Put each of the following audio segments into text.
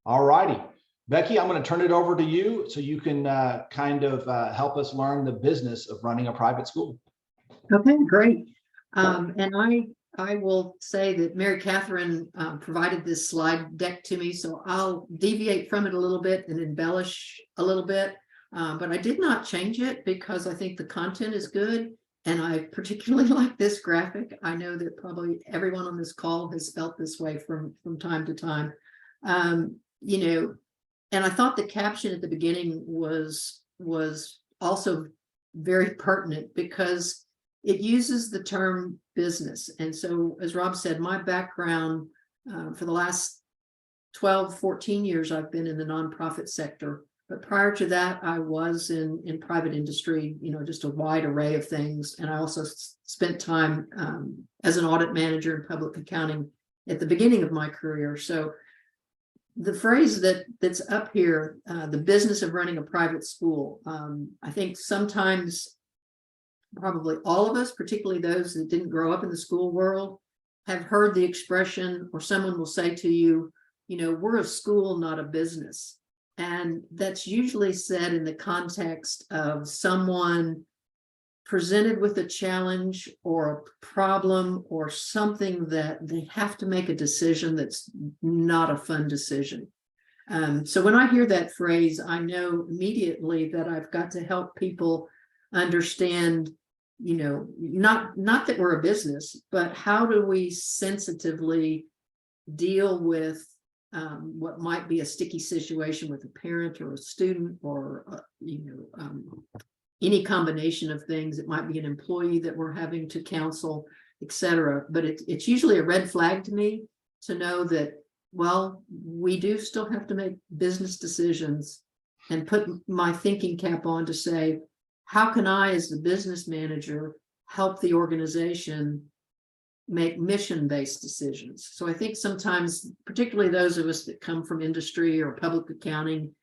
All righty. Becky, I'm going to turn it over to you so you can help us learn the business of running a private school. Okay, great. And I will say that Mary Catherine provided this slide deck to me, so I'll deviate from it a little bit and embellish a little bit. But I did not change it because I think the content is good. And I particularly like this graphic. I know that probably everyone on this call has felt this way from time to time. And I thought the caption at the beginning was also very pertinent because it uses the term business. And so, as Rob said, my background for the last 12, 14 years, I've been in the nonprofit sector. But prior to that, I was in private industry, just a wide array of things. And I also spent time as an audit manager in public accounting at the beginning of my career. So the phrase that's up here, the business of running a private school, I think sometimes probably all of us, particularly those that didn't grow up in the school world, have heard the expression, or someone will say to you, we're a school, not a business. And that's usually said in the context of someone presented with a challenge or a problem or something that they have to make a decision that's not a fun decision. So when I hear that phrase, I know immediately that I've got to help people understand, not that we're a business, but how do we sensitively deal with what might be a sticky situation with a parent or a student or, any combination of things. It might be an employee that we're having to counsel, etc. But it's usually a red flag to me to know that, well, we do still have to make business decisions and put my thinking cap on to say, how can I, as the business manager, help the organization make mission-based decisions? So I think sometimes, particularly those of us that come from industry or public accounting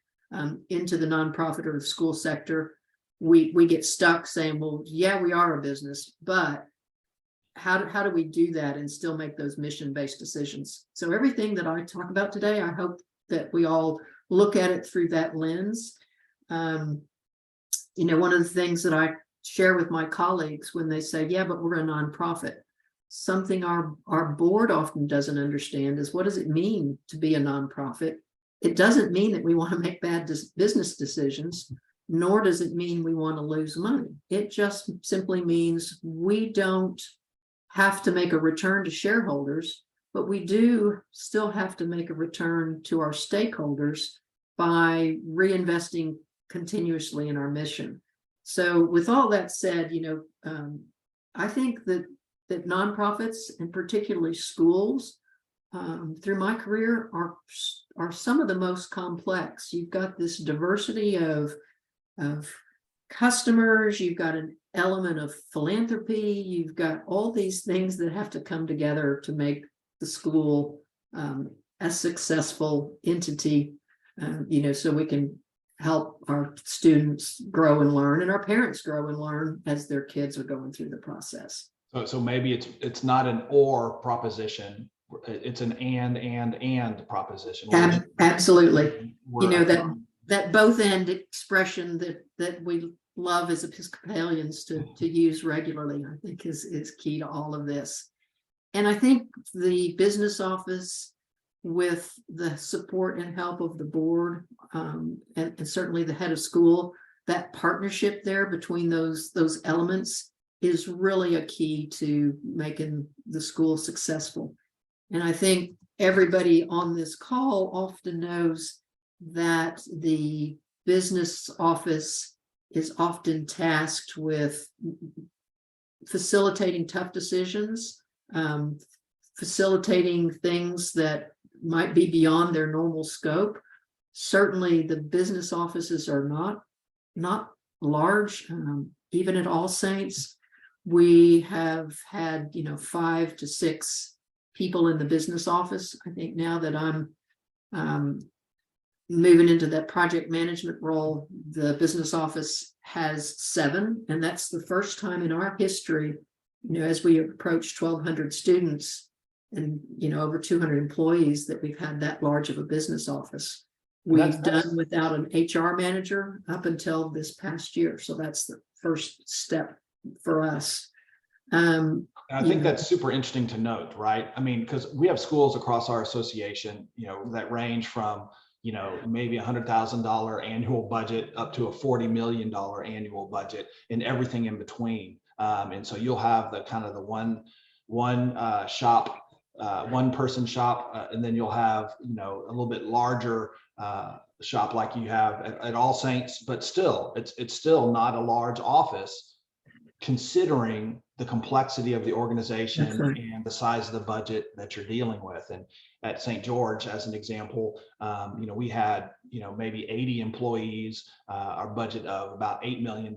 into the nonprofit or the school sector, we get stuck saying, well, yeah, we are a business, but how do we do that and still make those mission-based decisions? So everything that I talk about today, I hope that we all look at it through that lens. One of the things that I share with my colleagues when they say, yeah, but we're a nonprofit, something our board often doesn't understand is, what does it mean to be a nonprofit? It doesn't mean that we want to make bad business decisions, nor does it mean we want to lose money. It just simply means we don't have to make a return to shareholders, but we do still have to make a return to our stakeholders by reinvesting continuously in our mission. So with all that said, I think that nonprofits, and particularly schools, through my career are some of the most complex. You've got this diversity of customers, you've got an element of philanthropy, you've got all these things that have to come together to make the school a successful entity, so we can help our students grow and learn, and our parents grow and learn as their kids are going through the process. So maybe it's not an or proposition, it's an and proposition. Absolutely. That both end expression that we love as Episcopalians to use regularly, I think is key to all of this. And I think the business office, with the support and help of the board, and certainly the head of school, that partnership there between those elements is really a key to making the school successful. And I think everybody on this call often knows that the business office is often tasked with facilitating tough decisions, facilitating things that might be beyond their normal scope. Certainly the business offices are not large. Even at All Saints, we have had 5 to 6 people in the business office. I think now that I'm moving into that project management role, the business office has 7, and that's the first time in our history, as we approach 1,200 students, and, over 200 employees that we've had that large of a business office. And that's- We've done without an HR manager up until this past year. So that's the first step for us. I think that's super interesting to note, right? I mean, because we have schools across our association, that range from, maybe $100,000 annual budget up to a $40 million annual budget and everything in between. And so you'll have the kind of the one shop, one person shop, and then you'll have, a little bit larger shop like you have at All Saints, but still, it's still not a large office considering the complexity of the organization Right. and the size of the budget that you're dealing with. And at St. George, as an example, we had, maybe 80 employees, our budget of about $8 million,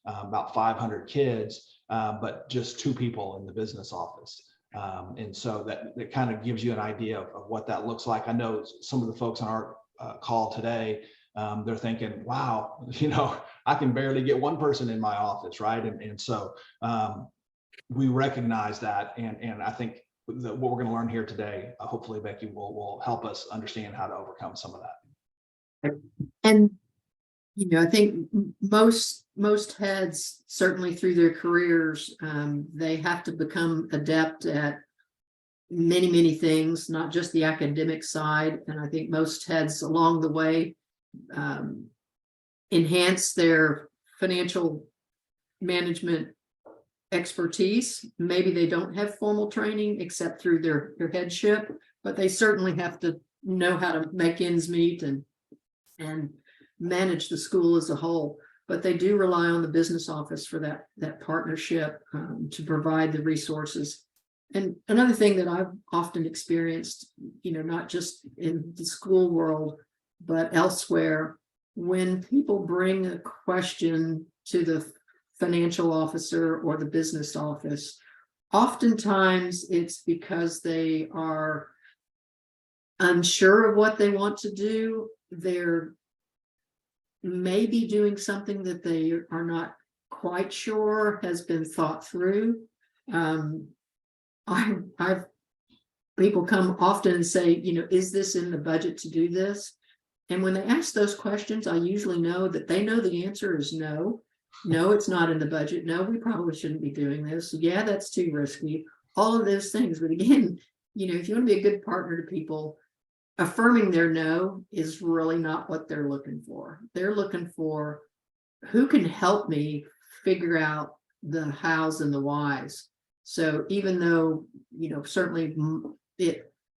about 500 kids, but just 2 people in the business office. And so that kind of gives you an idea of what that looks like. I know some of the folks on our call today, they're thinking, wow, I can barely get one person in my office, right? And so we recognize that. And I think that what we're going to learn here today, hopefully Becky will help us understand how to overcome some of that. And, I think most heads, certainly through their careers, they have to become adept at many, many things, not just the academic side. And I think most heads along the way enhance their financial management expertise. Maybe they don't have formal training except through their headship, but they certainly have to know how to make ends meet and manage the school as a whole. But they do rely on the business office for that partnership to provide the resources. And another thing that I've often experienced, not just in the school world, but elsewhere, when people bring a question to the financial officer or the business office, oftentimes it's because they are unsure of what they want to do. They're maybe doing something that they are not quite sure has been thought through. I've people come often and say, is this in the budget to do this? And when they ask those questions, I usually know that they know the answer is no. No, it's not in the budget. No, we probably shouldn't be doing this. Yeah, that's too risky. All of those things. But again, if you want to be a good partner to people, affirming their no is really not what they're looking for. They're looking for who can help me figure out the hows and the whys. So even though, certainly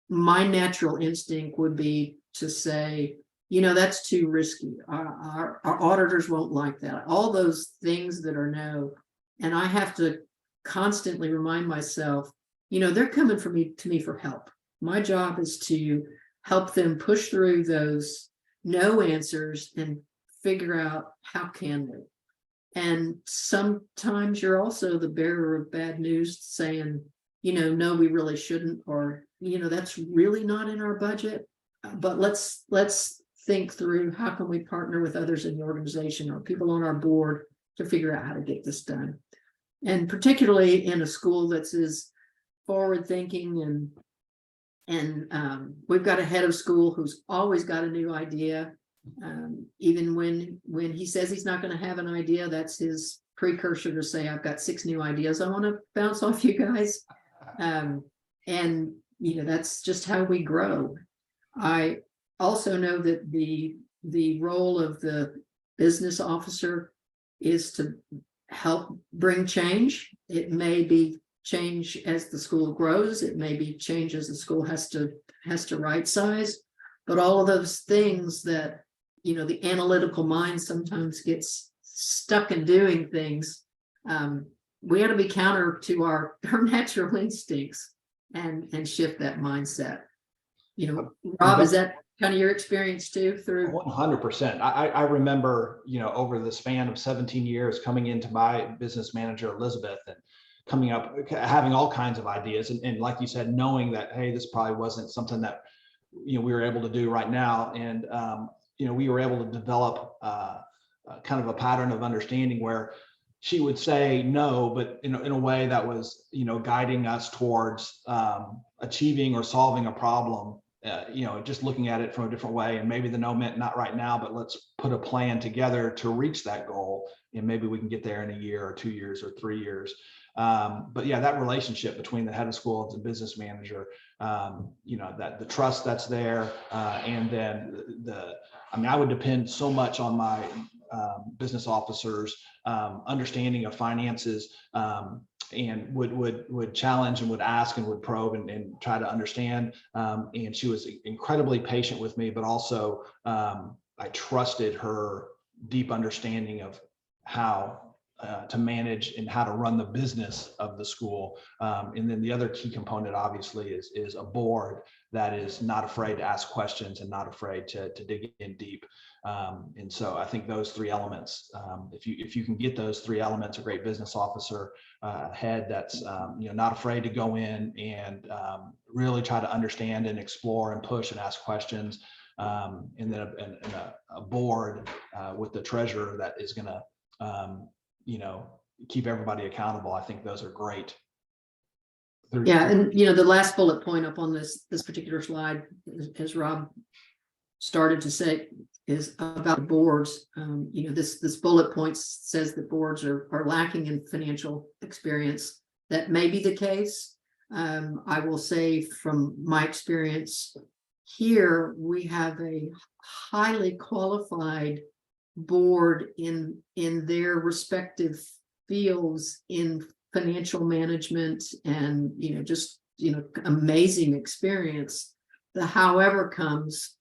my natural instinct would be to say, that's too risky. Our auditors won't like that. All those things that are no. And I have to constantly remind myself, they're coming to me for help. My job is to help them push through those no answers and figure out how can we. And sometimes you're also the bearer of bad news saying, no, we really shouldn't, or, that's really not in our budget. But let's think through how can we partner with others in the organization or people on our board to figure out how to get this done. And particularly in a school that's as forward thinking and we've got a head of school who's always got a new idea. Even when he says he's not going to have an idea, that's his precursor to say, I've got 6 new ideas I want to bounce off you guys. And that's just how we grow. I also know that the role of the business officer is to help bring change. It may be change as the school grows. It may be change as the school has to right size. But all of those things that, the analytical mind sometimes gets stuck in doing things. We ought to be counter to our natural instincts and shift that mindset. Rob, is that kind of your experience too? Through 100%. I remember, over the span of 17 years coming into my business manager, Elizabeth, and coming up, having all kinds of ideas. And like you said, knowing that, hey, this probably wasn't something that, we were able to do right now. And, we were able to develop kind of a pattern of understanding where she would say no, but in a way that was, guiding us towards achieving or solving a problem. Just looking at it from a different way, and maybe the no meant not right now, but let's put a plan together to reach that goal, and maybe we can get there in a year or 2 years or 3 years. But yeah, that relationship between the head of school and the business manager, that the trust that's there, and then I would depend so much on my business officers' understanding of finances, and would challenge and would ask and would probe and try to understand. And she was incredibly patient with me, but also I trusted her deep understanding of how to manage and how to run the business of the school. And then the other key component, obviously, is a board that is not afraid to ask questions and not afraid to dig in deep. And so I think those three elements, if you can get those three elements, a great business officer, head that's not afraid to go in and really try to understand and explore and push and ask questions, and then a board with the treasurer that is going to keep everybody accountable. I think those are great. Yeah, and the last bullet point up on this particular slide, as Rob started to say, is about boards. This bullet point says that boards are lacking in financial experience. That may be the case. I will say from my experience here, we have a highly qualified board in their respective fields in financial management, and just amazing experience. The however comes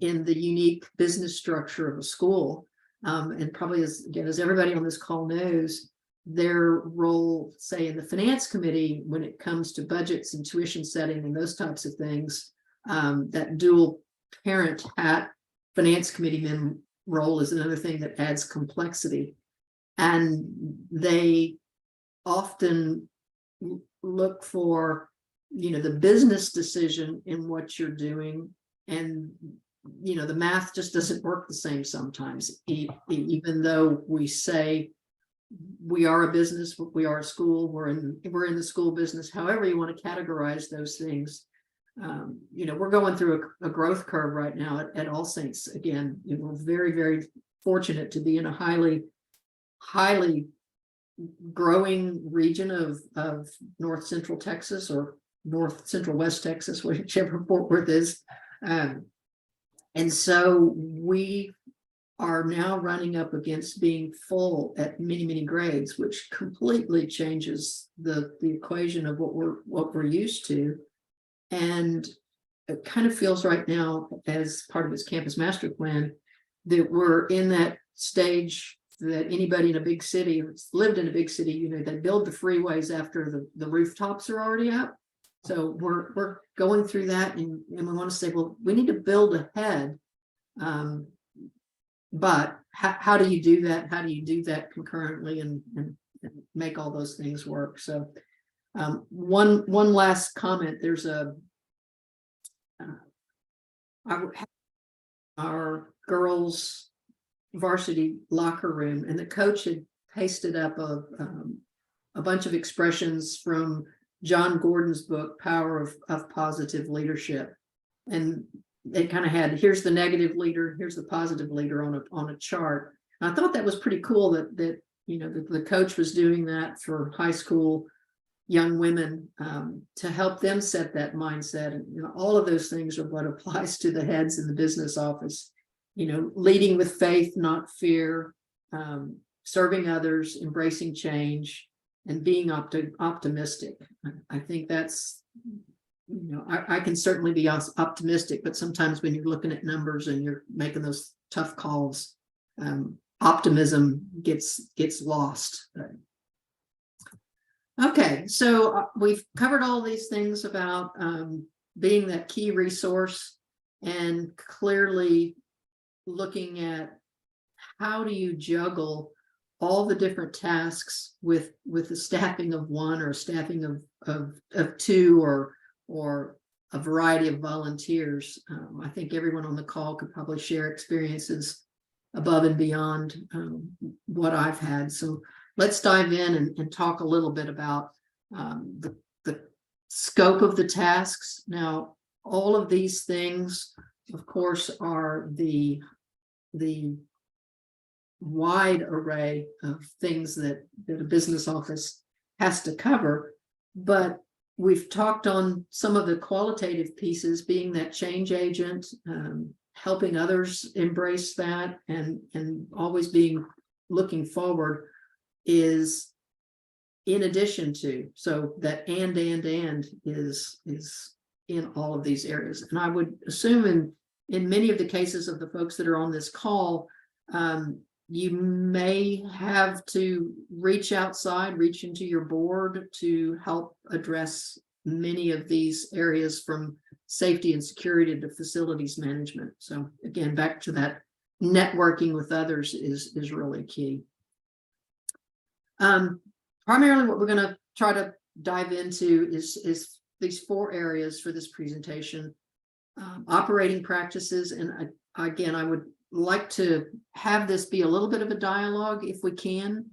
in the unique business structure of a school, and probably as everybody on this call knows, their role, say in the finance committee, when it comes to budgets and tuition setting and those types of things, that dual parent hat finance committee role is another thing that adds complexity. And they often look for the business decision in what you're doing, and the math just doesn't work the same sometimes, even though we say we are a business, we are a school, we're in the school business, however you want to categorize those things. We're going through a growth curve right now at All Saints. Again, we're very, very fortunate to be in a highly growing region of North Central Texas, or North Central West Texas, whichever Fort Worth is. And so we are now running up against being full at many grades, which completely changes the equation of what we're used to. And it kind of feels right now, as part of its campus master plan, that we're in that stage that anybody in a big city, who's lived in a big city, they build the freeways after the rooftops are already up. So we're going through that, and we want to say, well, we need to build ahead. But how do you do that? How do you do that concurrently and make all those things work? So one last comment. There's our girls' varsity locker room, and the coach had pasted up a bunch of expressions from John Gordon's book, Power of Positive Leadership. And it kind of had, here's the negative leader, here's the positive leader on a chart. And I thought that was pretty cool that the coach was doing that for high school young women, to help them set that mindset. And all of those things are what applies to the heads in the business office. Leading with faith, not fear, serving others, embracing change, and being optimistic. I think that's, I can certainly be optimistic, but sometimes when you're looking at numbers and you're making those tough calls, optimism gets lost. Okay, so we've covered all these things about being that key resource, and clearly looking at how do you juggle all the different tasks with the staffing of one, or staffing of two, or a variety of volunteers. I think everyone on the call could probably share experiences above and beyond what I've had. So let's dive in and talk a little bit about the scope of the tasks. Now, all of these things, of course, are the wide array of things that a business office has to cover, but we've talked on some of the qualitative pieces, being that change agent, helping others embrace that, and always being looking forward is in addition to, so that and is in all of these areas. And I would assume in many of the cases of the folks that are on this call, you may have to reach outside, reach into your board to help address many of these areas, from safety and security to facilities management. So again, back to that, networking with others is really key. Primarily what we're going to try to dive into is these 4 areas for this presentation. Operating practices, and again, I would like to have this be a little bit of a dialogue if we can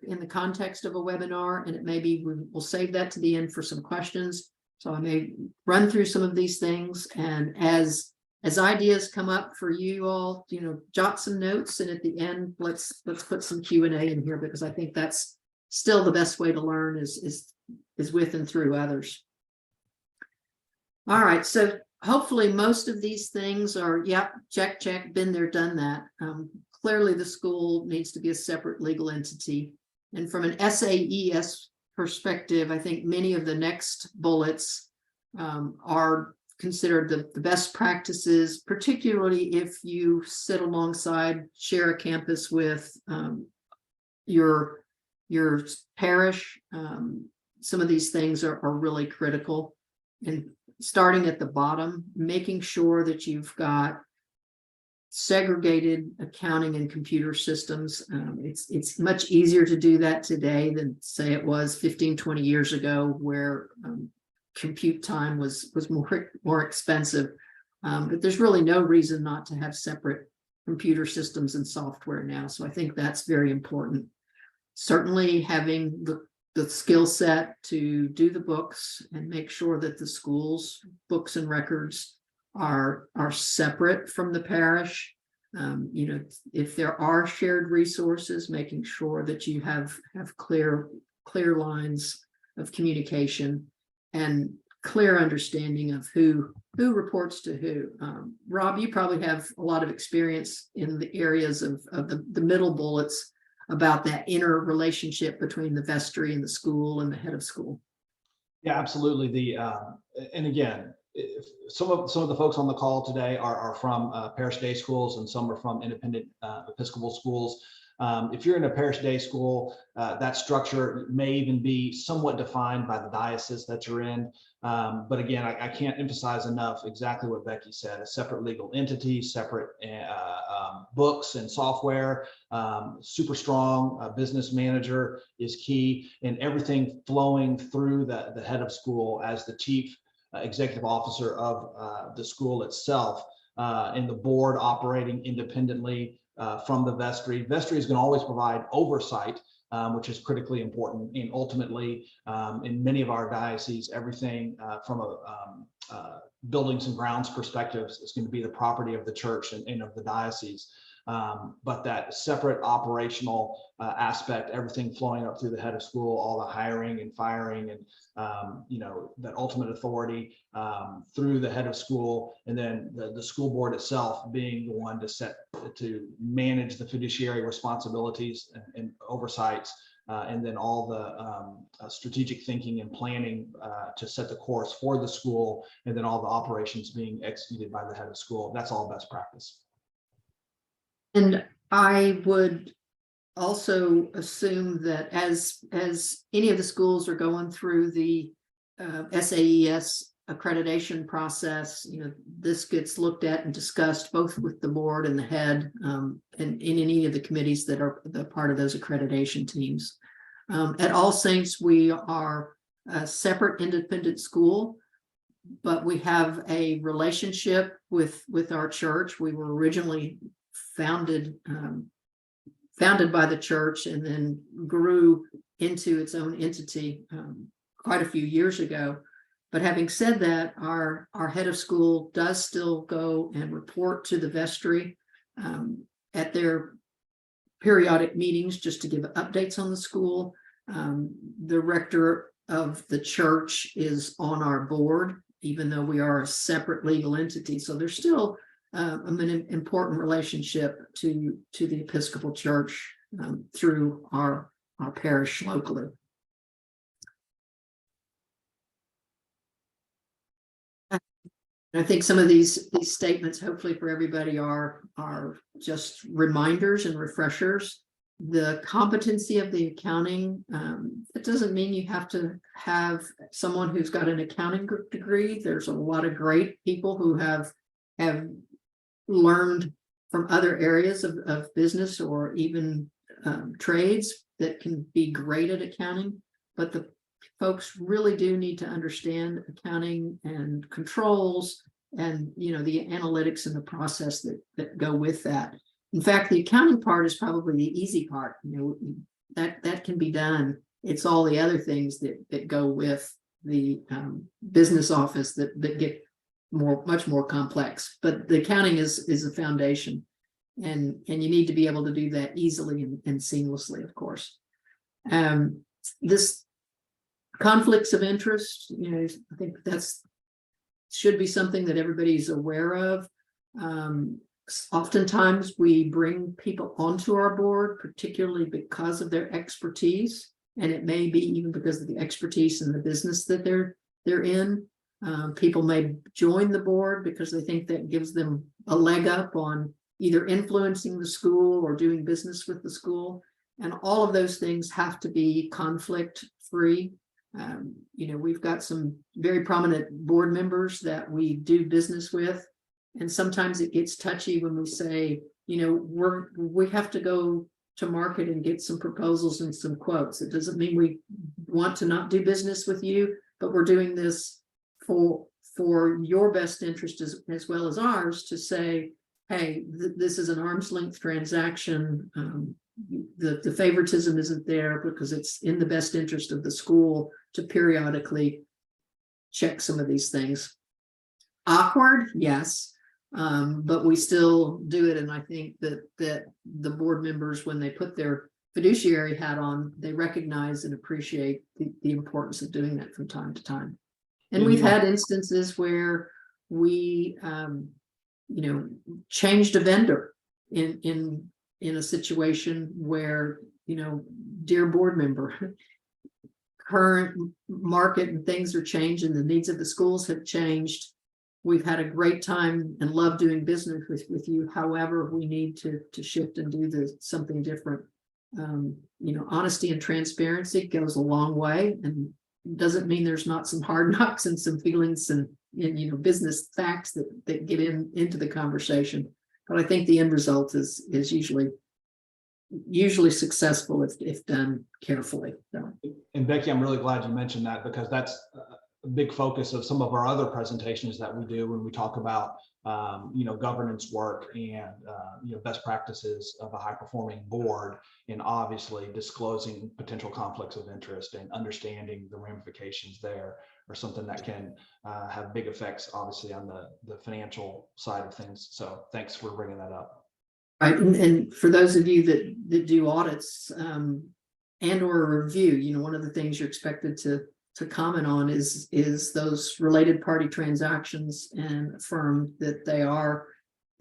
in the context of a webinar, and it may be we'll save that to the end for some questions. So I may run through some of these things, and as ideas come up for you all, jot some notes, and at the end let's put some Q&A in here, because I think that's still the best way to learn is with and through others. All right, so hopefully most of these things are, yep, check, been there, done that. Clearly the school needs to be a separate legal entity. And from an SAES perspective, I think many of the next bullets are considered the best practices, particularly if you sit alongside, share a campus with your parish. Some of these things are really critical. And starting at the bottom, making sure that you've got segregated accounting and computer systems. It's much easier to do that today than say it was 15, 20 years ago, where compute time was more expensive. But there's really no reason not to have separate computer systems and software now. So I think that's very important. Certainly having the skill set to do the books and make sure that the school's books and records are separate from the parish. If there are shared resources, making sure that you have clear lines of communication and clear understanding of who reports to who. Rob, you probably have a lot of experience in the areas of the middle bullets about that inner relationship between the vestry and the school and the head of school. Yeah, absolutely. And again, some of the folks on the call today are from parish day schools, and some are from independent Episcopal schools. If you're in a parish day school, that structure may even be somewhat defined by the diocese that you're in. But again, I can't emphasize enough exactly what Becky said: a separate legal entity, separate books and software, super strong business manager is key, and everything flowing through the head of school as the chief executive officer of the school itself, and the board operating independently from the vestry. Vestry is going to always provide oversight, which is critically important. And ultimately, in many of our dioceses, everything from a buildings and grounds perspective is going to be the property of the church and of the diocese. But that separate operational aspect, everything flowing up through the head of school, all the hiring and firing, and that ultimate authority through the head of school, and then the school board itself being the one to manage the fiduciary responsibilities and oversights, and then all the strategic thinking and planning to set the course for the school, and then all the operations being executed by the head of school. That's all best practice. And I would also assume that as any of the schools are going through the SAES accreditation process, this gets looked at and discussed both with the board and the head, and in any of the committees that are the part of those accreditation teams. At All Saints, we are a separate independent school, but we have a relationship with our church. We were originally founded founded by the church and then grew into its own entity quite a few years ago. But having said that, our head of school does still go and report to the vestry at their periodic meetings just to give updates on the school. The rector of the church is on our board, even though we are a separate legal entity. So there's still an important relationship to the Episcopal Church through our parish locally. I think some of these statements, hopefully for everybody, are just reminders and refreshers. The competency of the accounting, it doesn't mean you have to have someone who's got an accounting degree. There's a lot of great people who have learned from other areas of business or even trades that can be great at accounting, but the folks really do need to understand accounting and controls and, you know, the analytics and the process that go with that. In fact, the accounting part is probably the easy part. You know, that can be done. It's all the other things that go with the business office that get much more complex. But the accounting is a foundation, and you need to be able to do that easily and seamlessly, of course. This conflicts of interest, you know, I think should be something that everybody's aware of. Oftentimes we bring people onto our board, particularly because of their expertise, and it may be even because of the expertise in the business that they're in. People may join the board because they think that gives them a leg up on either influencing the school or doing business with the school. And all of those things have to be conflict free. You know, we've got some very prominent board members that we do business with, and sometimes it gets touchy when we say, you know, we have to go to market and get some proposals and some quotes. It doesn't mean we want to not do business with you, but we're doing this for your best interest as well as ours, to say, hey, this is an arm's length transaction. The favoritism isn't there because it's in the best interest of the school to periodically check some of these things. Awkward, yes, but we still do it. And I think that the board members, when they put their fiduciary hat on, they recognize and appreciate the importance of doing that from time to time. And we've had instances where we, you know, changed a vendor in a situation where, you know, dear board member, current market and things are changing, the needs of the schools have changed. We've had a great time and love doing business with you. However, we need to shift and do something different. You know, honesty and transparency goes a long way, and doesn't mean there's not some hard knocks and some feelings and you know, business facts that get into the conversation. But I think the end result is usually successful if done carefully. So. And Becky, I'm really glad you mentioned that, because that's a big focus of some of our other presentations that we do when we talk about you know, governance work and you know, best practices of a high performing board, and obviously disclosing potential conflicts of interest and understanding the ramifications there are something that can have big effects, obviously, on the financial side of things. So thanks for bringing that up. Right, and for those of you that do audits and or a review, you know, one of the things you're expected to comment on is those related party transactions, and affirm that they are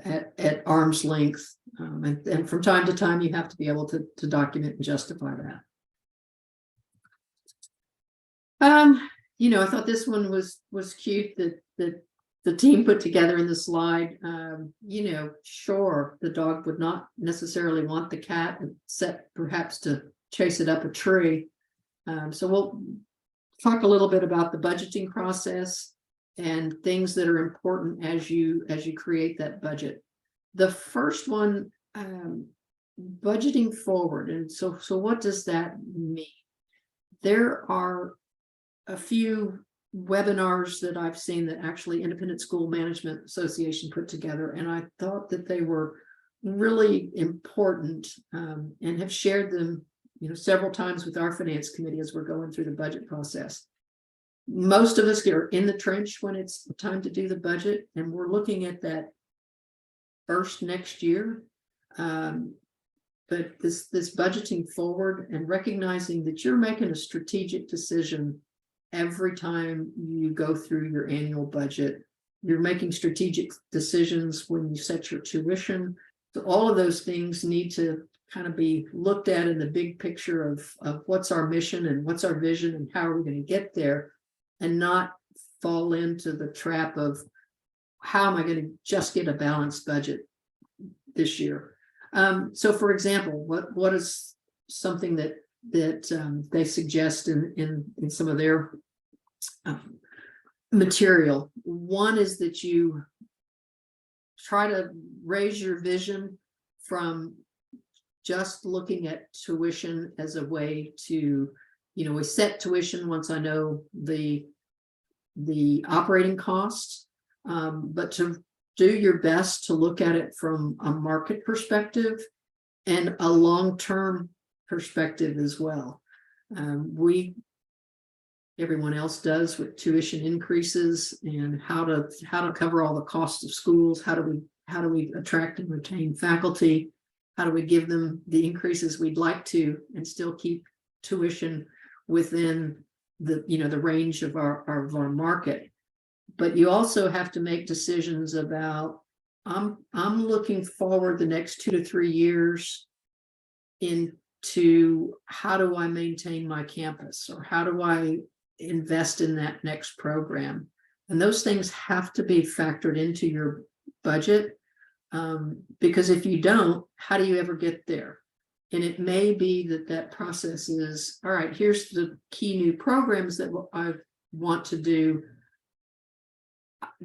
at arm's length. And from time to time, you have to be able to document and justify that. You know, I thought this one was cute that the team put together in the slide. You know, sure, the dog would not necessarily want the cat, except perhaps to chase it up a tree. So we'll talk a little bit about the budgeting process and things that are important as you create that budget. The first one, budgeting forward. And so what does that mean? There are a few webinars that I've seen that actually Independent School Management Association put together, and I thought that they were really important, and have shared them, several times with our finance committee as we're going through the budget process. Most of us are in the trench when it's time to do the budget, and we're looking at that first next year. But this budgeting forward and recognizing that you're making a strategic decision every time you go through your annual budget. You're making strategic decisions when you set your tuition. So all of those things need to kind of be looked at in the big picture of what's our mission and what's our vision and how are we going to get there, and not fall into the trap of how am I going to just get a balanced budget this year. So for example, what is something that they suggest in some of their material? One is that you try to raise your vision from just looking at tuition as a way to, we set tuition once I know the operating costs, but to do your best to look at it from a market perspective and a long-term perspective as well. Everyone else does with tuition increases and how to cover all the costs of schools. How do we attract and retain faculty? How do we give them the increases we'd like to and still keep tuition within the range of our market? But you also have to make decisions about, I'm looking forward the next 2 to 3 years into how do I maintain my campus, or how do I invest in that next program? And those things have to be factored into your budget, because if you don't, how do you ever get there? And it may be that process is, all right, here's the key new programs that I want to do.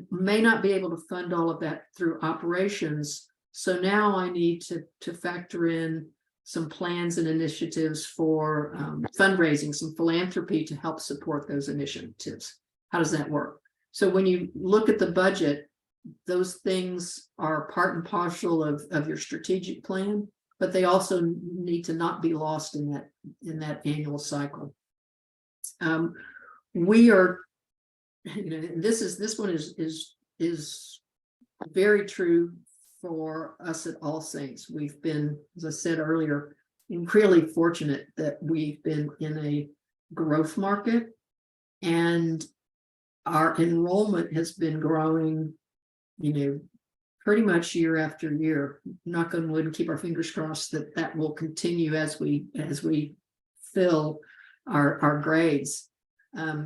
May not be able to fund all of that through operations. So now I need to factor in some plans and initiatives for fundraising, some philanthropy to help support those initiatives. How does that work? So when you look at the budget, those things are part and parcel of your strategic plan, but they also need to not be lost in that annual cycle. We are, this one is very true for us at All Saints. We've been, as I said earlier, really fortunate that we've been in a growth market, and our enrollment has been growing, pretty much year after year. Knock on wood and keep our fingers crossed that will continue as we fill our grades.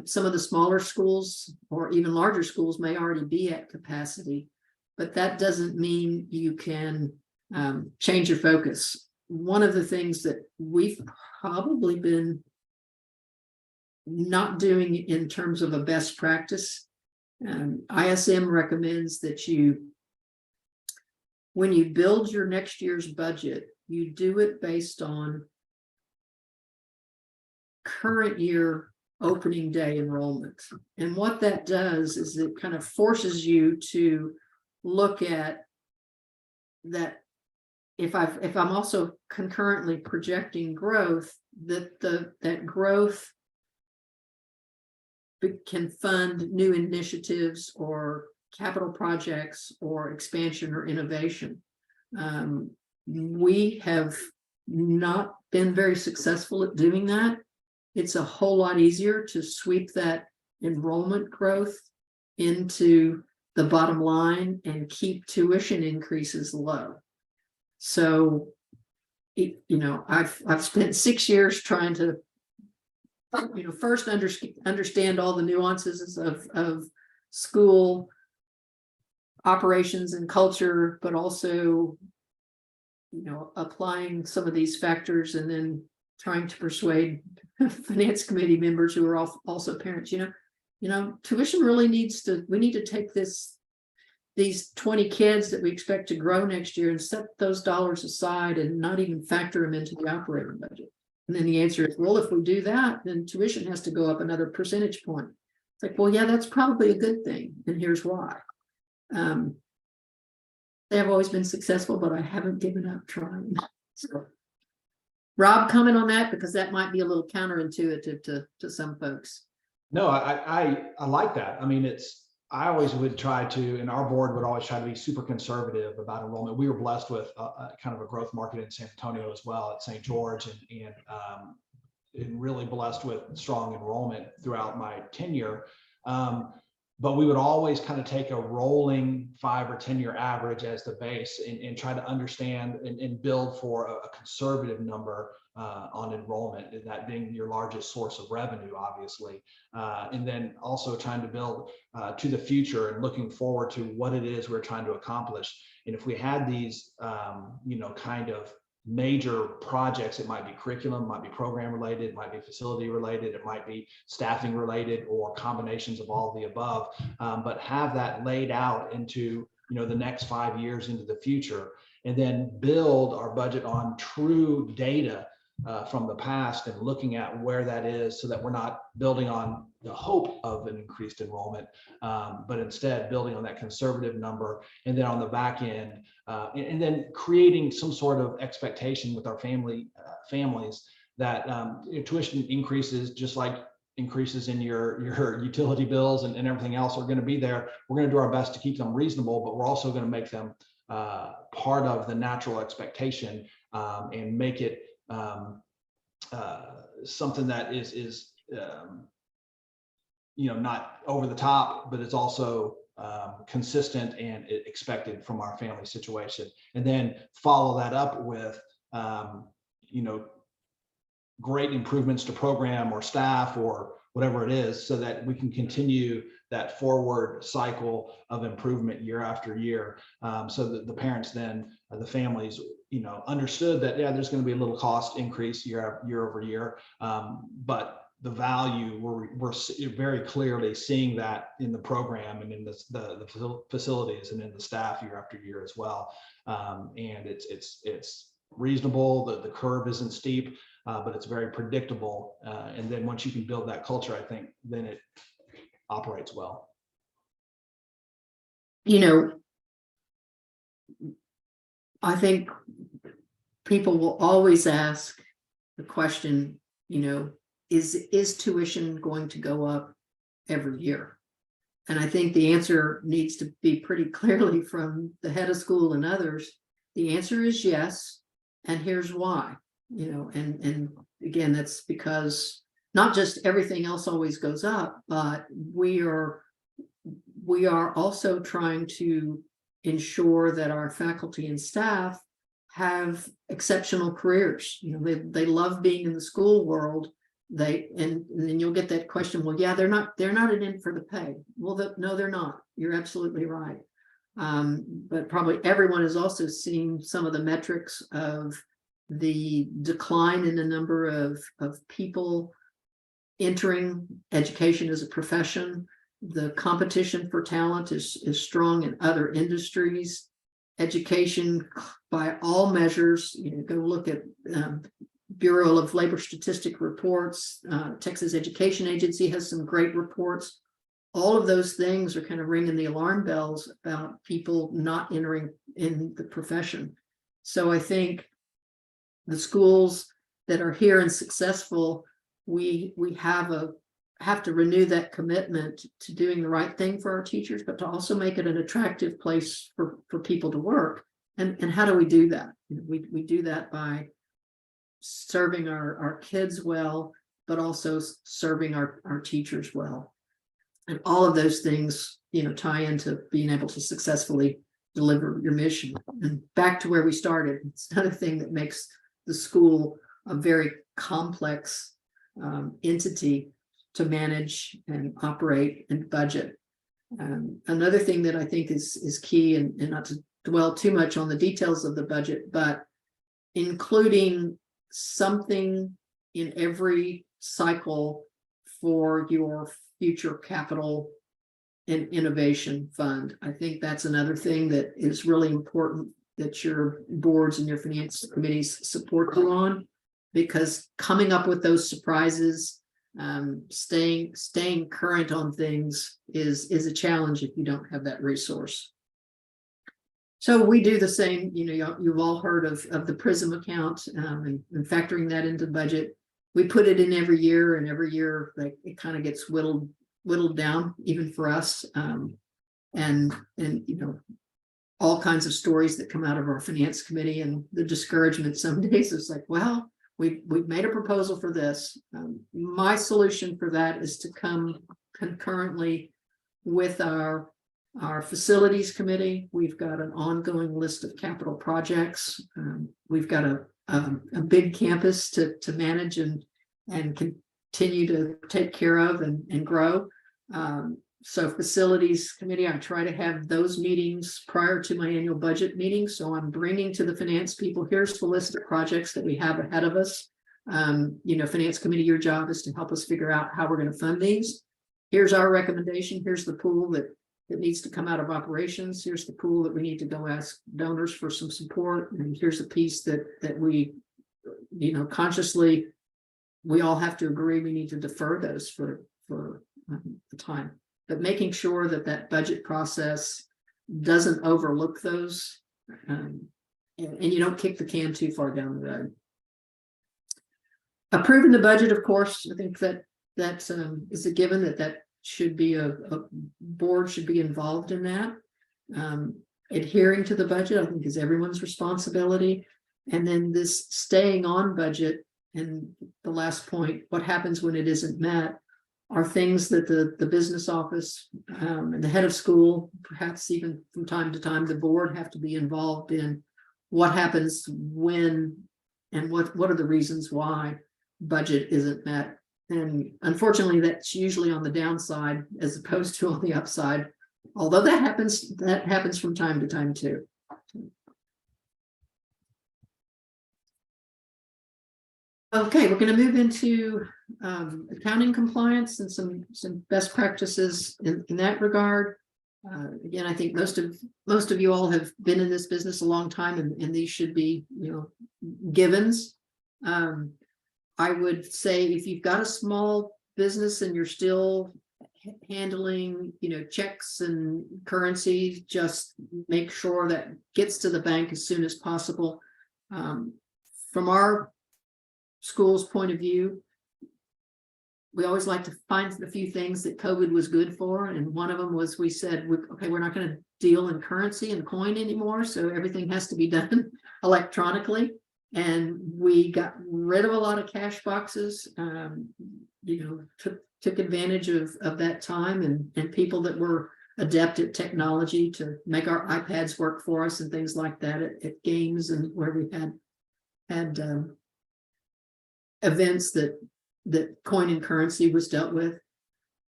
Some of the smaller schools or even larger schools may already be at capacity, but that doesn't mean you can change your focus. One of the things that we've probably been not doing in terms of a best practice, ISM recommends that when you build your next year's budget, you do it based on current year opening day enrollment. And what that does is it kind of forces you to look at that. If I'm also concurrently projecting growth, that growth can fund new initiatives or capital projects or expansion or innovation. We have not been very successful at doing that. It's a whole lot easier to sweep that enrollment growth into the bottom line and keep tuition increases low. So, I've spent 6 years trying to, first understand all the nuances of school operations and culture, but also, applying some of these factors and then trying to persuade finance committee members who are also parents, tuition really we need to take these 20 kids that we expect to grow next year and set those dollars aside and not even factor them into the operating budget. And then the answer is, well, if we do that, then tuition has to go up another percentage point. It's like, well, yeah, that's probably a good thing. And here's why. They have always been successful, but I haven't given up trying. So, Rob, comment on that, because that might be a little counterintuitive to some folks. No, I like that. I mean, I always would try to, and our board would always try to be super conservative about enrollment. We were blessed with a kind of a growth market in San Antonio as well at St. George, and really blessed with strong enrollment throughout my tenure. But we would always kind of take a rolling 5 or 10-year average as the base and try to understand and build for a conservative number on enrollment, and that being your largest source of revenue, obviously. And then also trying to build to the future and looking forward to what it is we're trying to accomplish. And if we had these, kind of major projects, it might be curriculum, might be program related, it might be facility related, it might be staffing related, or combinations of all of the above, but have that laid out into the next 5 years into the future, and then build our budget on true data from the past and looking at where that is, so that we're not building on the hope of an increased enrollment, but instead building on that conservative number. And then on the back end, and then creating some sort of expectation with our families that tuition increases, just like increases in your utility bills and everything else, are going to be there. We're going to do our best to keep them reasonable, but we're also going to make them part of the natural expectation, and make it something that is not over the top, but it's also consistent and expected from our family situation. And then follow that up with great improvements to program or staff or whatever it is, so that we can continue that forward cycle of improvement year after year, so that the parents then, the families, understood that, yeah, there's going to be a little cost increase year over year, but the value, we're very clearly seeing that in the program and in the facilities and in the staff year after year as well. And it's reasonable. The curve isn't steep, but it's very predictable. And then once you can build that culture, I think then it operates well. I think people will always ask the question, is tuition going to go up every year? And I think the answer needs to be pretty clearly from the head of school and others. The answer is yes. And here's why, and again, that's because not just everything else always goes up, but we are also trying to ensure that our faculty and staff have exceptional careers. They love being in the school world. And then you'll get that question, well, yeah, they're not in it for the pay. Well, no, they're not. You're absolutely right. But probably everyone has also seen some of the metrics of the decline in the number of people entering education as a profession. The competition for talent is strong in other industries. Education, by all measures, go look at Bureau of Labor Statistic reports. Texas Education Agency has some great reports. All of those things are kind of ringing the alarm bells about people not entering in the profession. So I think the schools that are here and successful, we have to renew that commitment to doing the right thing for our teachers, but to also make it an attractive place for people to work. And how do we do that? We do that by serving our kids well, but also serving our teachers well. And all of those things, tie into being able to successfully deliver your mission. And back to where we started, it's another thing that makes the school a very complex entity to manage and operate and budget. Another thing that I think is key, and not to dwell too much on the details of the budget, but including something in every cycle for your future capital and innovation fund. I think that's another thing that is really important that your boards and your finance committees support you on, because coming up with those surprises, staying current on things is a challenge if you don't have that resource. So we do the same, you've all heard of the Prism account, and factoring that into the budget. We put it in every year, and every year like it kind of gets whittled down, even for us. And all kinds of stories that come out of our finance committee, and the discouragement some days is like, well, we've made a proposal for this. My solution for that is to come concurrently with our facilities committee. We've got an ongoing list of capital projects. We've got a big campus to manage and continue to take care of and grow. So facilities committee, I try to have those meetings prior to my annual budget meeting. So I'm bringing to the finance people, here's the list of projects that we have ahead of us. Finance committee, your job is to help us figure out how we're going to fund these. Here's our recommendation. Here's the pool that needs to come out of operations. Here's the pool that we need to go ask donors for some support. And here's the piece that we, consciously, we all have to agree we need to defer those for the time. But making sure that budget process doesn't overlook those, and you don't kick the can too far down the road. Approving the budget, of course, I think that is a given that should be a board should be involved in that. Adhering to the budget, I think, is everyone's responsibility. And then this staying on budget, and the last point, what happens when it isn't met, are things that the business office and the head of school, perhaps even from time to time, the board have to be involved in. What happens when, and what are the reasons why budget isn't met? And unfortunately, that's usually on the downside as opposed to on the upside. Although that happens from time to time too. Okay, we're going to move into accounting compliance and some best practices in that regard. Again, I think most of you all have been in this business a long time, and these should be givens. I would say if you've got a small business and you're still handling checks and currency, just make sure that gets to the bank as soon as possible. From our school's point of view, we always like to find a few things that COVID was good for, and one of them was we said, okay, we're not going to deal in currency and coin anymore, so everything has to be done electronically. And we got rid of a lot of cash boxes, took advantage of that time and people that were adept at technology to make our iPads work for us and things like that at games, and where we had events that coin and currency was dealt with.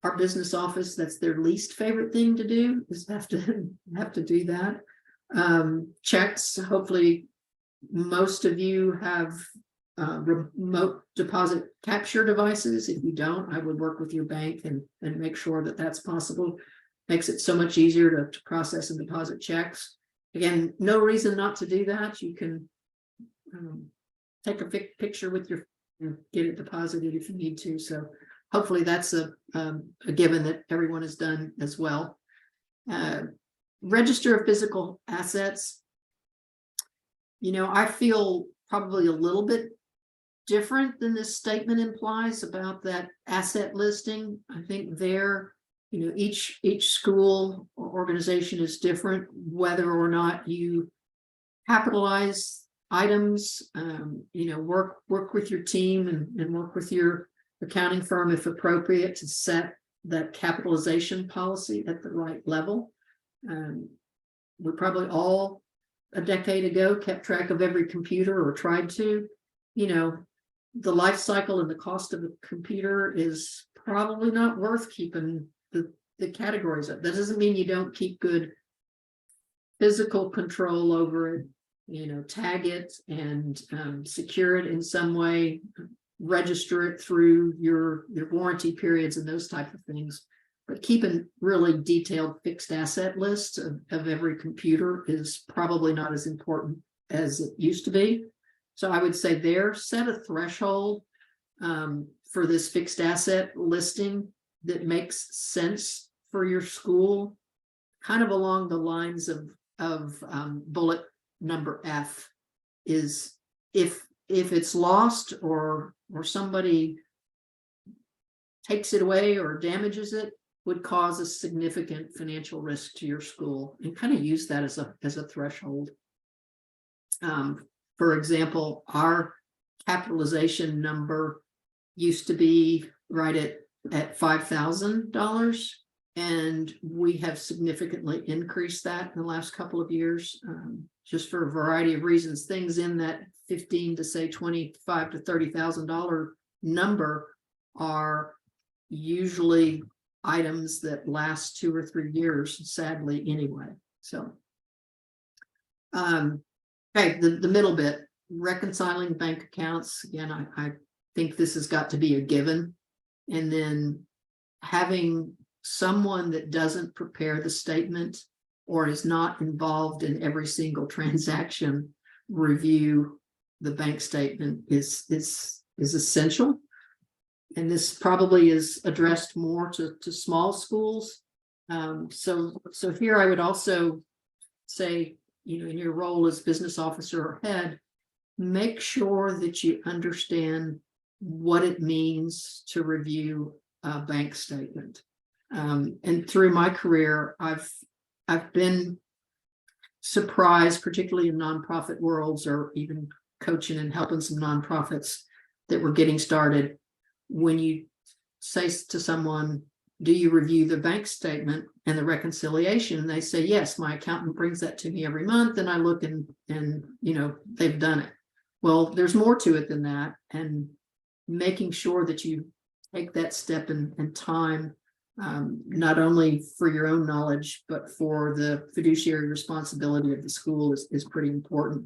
Our business office, that's their least favorite thing to do, is have to do that. Checks, hopefully most of you have remote deposit capture devices. If you don't, I would work with your bank and make sure that that's possible. Makes it so much easier to process and deposit checks. Again, no reason not to do that. You can take a picture with your, get it deposited if you need to. So hopefully that's a given that everyone has done as well. Register of physical assets. I feel probably a little bit different than this statement implies about that asset listing. I think each school or organization is different, whether or not you capitalize items, work with your team and work with your accounting firm if appropriate to set that capitalization policy at the right level. We probably all a decade ago kept track of every computer or tried to. The life cycle and the cost of a computer is probably not worth keeping the categories up. That doesn't mean you don't keep good physical control over it, tag it and secure it in some way, register it through your warranty periods and those type of things. But keeping really detailed fixed asset lists of every computer is probably not as important as it used to be. So I would say set a threshold for this fixed asset listing that makes sense for your school, kind of along the lines of bullet number F is if it's lost or somebody takes it away or damages it, would cause a significant financial risk to your school, and kind of use that as a threshold. For example, our capitalization number used to be right at $5,000, and we have significantly increased that in the last couple of years, just for a variety of reasons. Things in that $15,000 to say $25,000 to $30,000 number are usually items that last 2 or 3 years, sadly, anyway. So, okay, the middle bit, reconciling bank accounts. Again, I think this has got to be a given. And then having someone that doesn't prepare the statement or is not involved in every single transaction review the bank statement is essential. And this probably is addressed more to small schools. So here I would also say, in your role as business officer or head, make sure that you understand what it means to review a bank statement. And through my career, I've been surprised, particularly in nonprofit worlds, or even coaching and helping some nonprofits that were getting started, when you say to someone, do you review the bank statement and the reconciliation? And they say, yes, my accountant brings that to me every month, and I look and they've done it. Well, there's more to it than that, and making sure that you take that step and time, not only for your own knowledge, but for the fiduciary responsibility of the school is pretty important.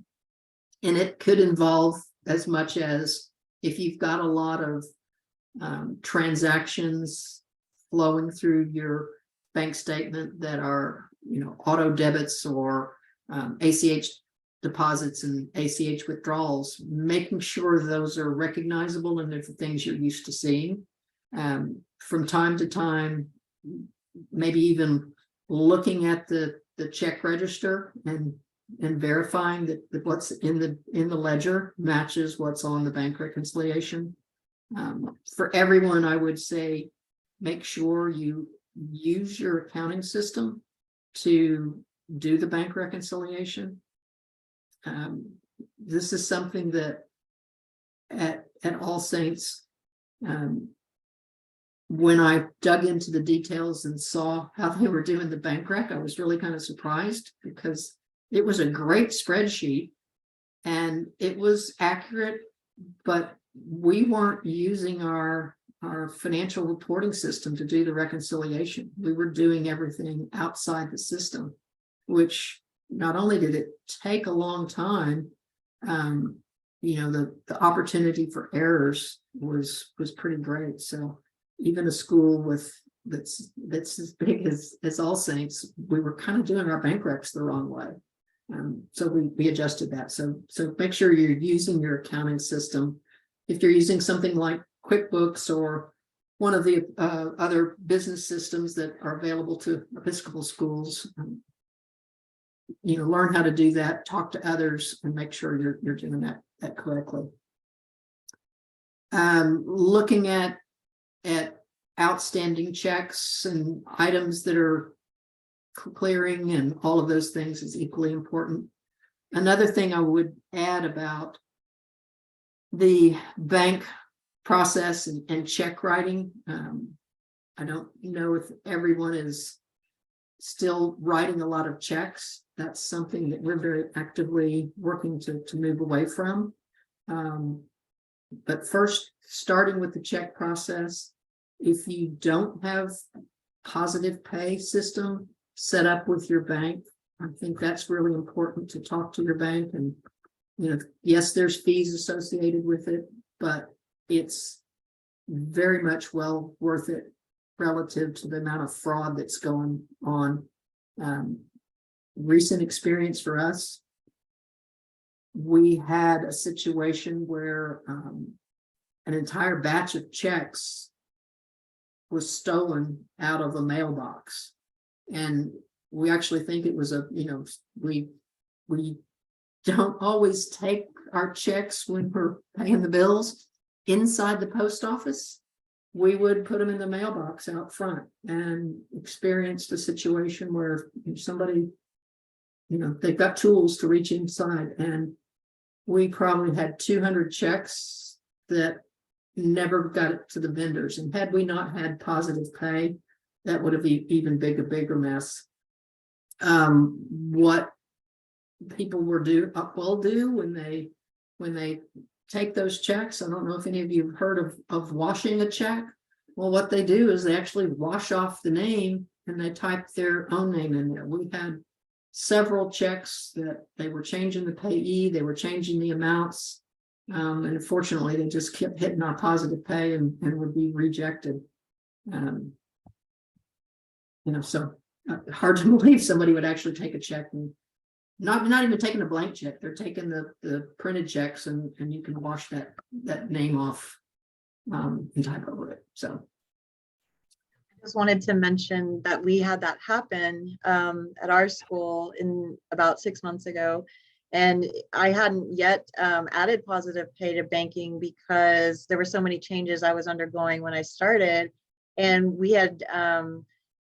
And it could involve as much as, if you've got a lot of transactions flowing through your bank statement that are, auto debits or ACH deposits and ACH withdrawals, making sure those are recognizable and they're the things you're used to seeing. From time to time, maybe even looking at the check register and verifying that what's in the ledger matches what's on the bank reconciliation. For everyone, I would say, make sure you use your accounting system to do the bank reconciliation. This is something that at All Saints, when I dug into the details and saw how they were doing the bank rec, I was really kind of surprised, because it was a great spreadsheet and it was accurate, but we weren't using our financial reporting system to do the reconciliation. We were doing everything outside the system, which not only did it take a long time, the opportunity for errors was pretty great. So even a school that's as big as All Saints, we were kind of doing our bank recs the wrong way. So we adjusted that. So make sure you're using your accounting system. If you're using something like QuickBooks or one of the other business systems that are available to Episcopal schools, learn how to do that, talk to others, and make sure you're doing that correctly. Looking at outstanding checks and items that are clearing and all of those things is equally important. Another thing I would add about the bank process and check writing, I don't know if everyone is still writing a lot of checks. That's something that we're very actively working to move away from. But first, starting with the check process, if you don't have positive pay system set up with your bank, I think that's really important to talk to your bank. And yes, there's fees associated with it, but it's very much well worth it relative to the amount of fraud that's going on. Recent experience for us, we had a situation where an entire batch of checks was stolen out of a mailbox. And we actually think it was we don't always take our checks when we're paying the bills inside the post office. We would put them in the mailbox out front, and experienced a situation where somebody, they've got tools to reach inside, and we probably had 200 checks that never got it to the vendors. And had we not had positive pay, that would have been even bigger mess. What people will do when they take those checks. I don't know if any of you have heard of washing a check. Well, what they do is they actually wash off the name and they type their own name in there. We had several checks that they were changing the payee, they were changing the amounts. And unfortunately, they just kept hitting our positive pay and would be rejected. So hard to believe somebody would actually take a check and not even taking a blank check. They're taking the printed checks, and you can wash that name off and type over it. So I just wanted to mention that we had that happen at our school in about 6 months ago. And I hadn't yet added positive pay to banking because there were so many changes I was undergoing when I started. And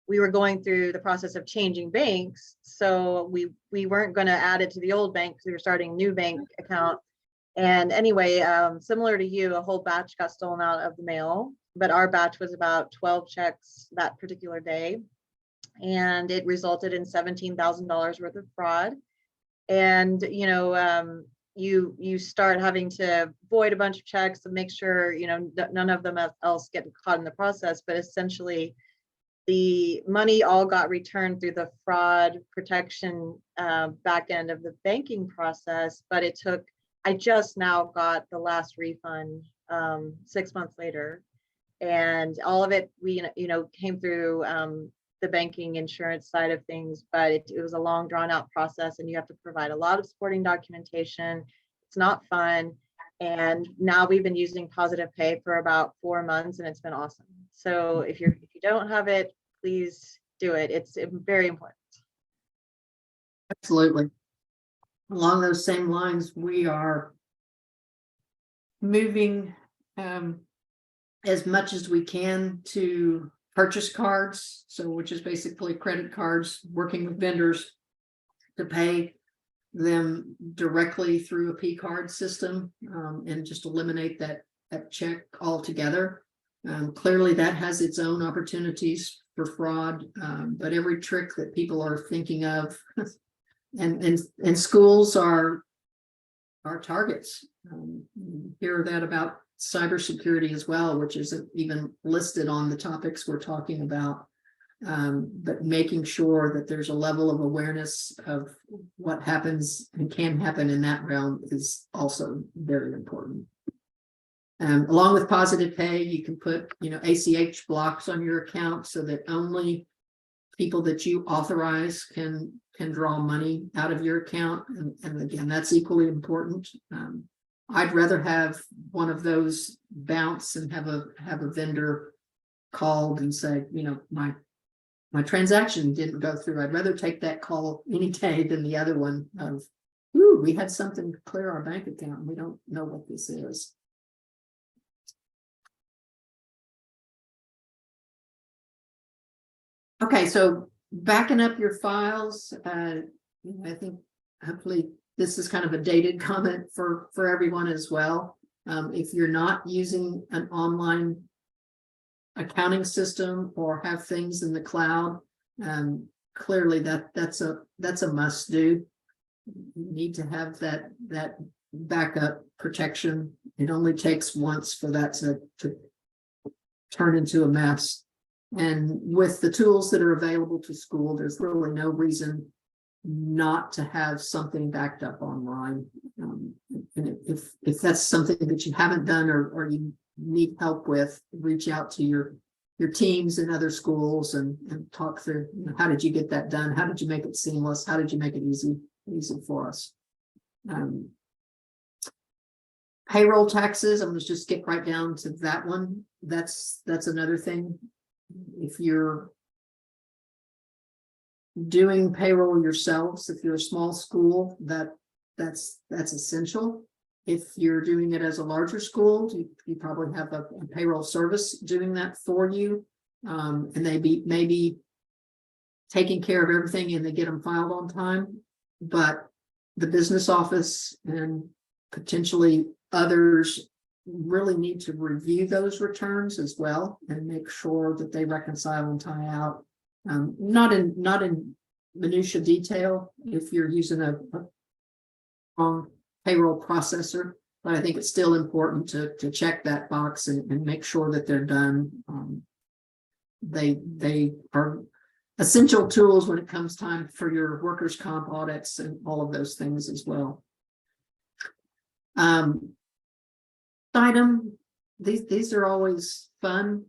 we were going through the process of changing banks. So we weren't going to add it to the old bank because we were starting a new bank account. And anyway, similar to you, a whole batch got stolen out of the mail, but our batch was about 12 checks that particular day. And it resulted in $17,000 worth of fraud. And, you start having to void a bunch of checks to make sure, none of them else get caught in the process. But essentially, the money all got returned through the fraud protection back end of the banking process. But I just now got the last refund 6 months later. And all of it, we, came through the banking insurance side of things, but it was a long drawn out process, and you have to provide a lot of supporting documentation. It's not fun. And now we've been using positive pay for about 4 months, and it's been awesome. So if you don't have it, please do it. It's very important. absolutely. Along those same lines, we are moving as much as we can to purchase cards, which is basically credit cards, working with vendors to pay them directly through a P card system, and just eliminate that check altogether. Clearly that has its own opportunities for fraud, but every trick that people are thinking of and schools are targets. Hear that about cybersecurity as well, which isn't even listed on the topics we're talking about. But making sure that there's a level of awareness of what happens and can happen in that realm is also very important. Along with positive pay, you can put, ACH blocks on your account so that only people that you authorize can draw money out of your account. And again, that's equally important. I'd rather have one of those bounce and have a vendor called and say, my transaction didn't go through. I'd rather take that call any day than the other one of, ooh, we had something clear our bank account and we don't know what this is. Okay, so backing up your files, I think hopefully this is kind of a dated comment for everyone as well. If you're not using an online accounting system or have things in the cloud, clearly that's a must do. You need to have that backup protection. It only takes once for that to turn into a mess. And with the tools that are available to school, there's really no reason not to have something backed up online. And if that's something that you haven't done or you need help with, reach out to your teams in other schools and talk through, how did you get that done? How did you make it seamless? How did you make it easy for us? Payroll taxes, I'm going to just skip right down to that one. That's another thing. If you're doing payroll yourselves. If you're a small school, that's essential. If you're doing it as a larger school, you probably have a payroll service doing that for you. And they maybe taking care of everything and they get them filed on time. But the business office and potentially others really need to review those returns as well and make sure that they reconcile and tie out. Not in minutia detail if you're using a wrong payroll processor, but I think it's still important to check that box and make sure that they're done. They are essential tools when it comes time for your workers' comp audits and all of those things as well. Item, these are always fun.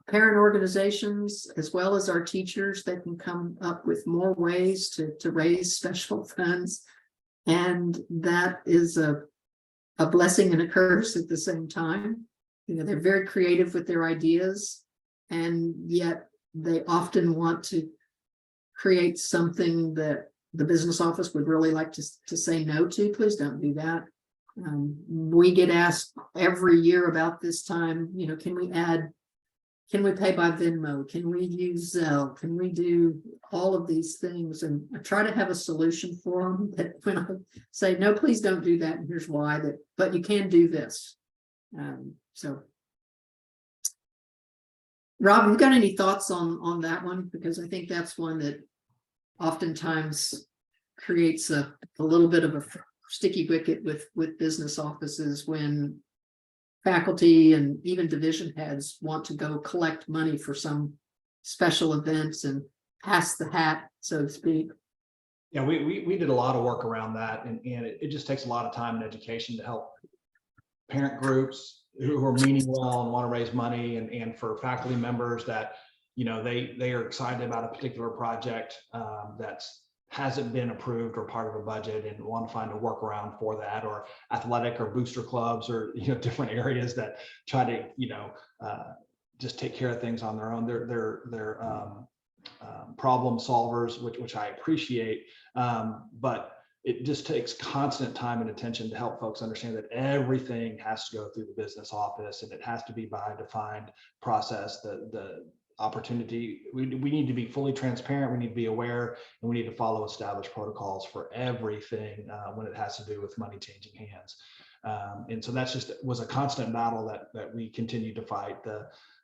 Parent organizations, as well as our teachers, they can come up with more ways to raise special funds. And that is a blessing and a curse at the same time. You know, they're very creative with their ideas, and yet they often want to create something that the business office would really like to say no to. Please don't do that. We get asked every year about this time, you know, can we pay by Venmo? Can we use Zelle? Can we do all of these things? And I try to have a solution for them that when I say, no, please don't do that. And here's why, but you can do this. So Rob, you got any thoughts on that one? Because I think that's one that oftentimes creates a little bit of a sticky wicket with business offices when faculty and even division heads want to go collect money for some special events and pass the hat, so to speak. Yeah, we did a lot of work around that, and it just takes a lot of time and education to help parent groups who are meaning well and want to raise money, and for faculty members that, you know, they are excited about a particular project that's hasn't been approved or part of a budget and want to find a workaround for that, or athletic or booster clubs, or, you know, different areas that try to, you know, just take care of things on their own. They're problem solvers, which I appreciate, but it just takes constant time and attention to help folks understand that everything has to go through the business office, and it has to be by a defined process. The opportunity, we need to be fully transparent, we need to be aware, and we need to follow established protocols for everything when it has to do with money changing hands. And so that's just was a constant battle that we continue to fight.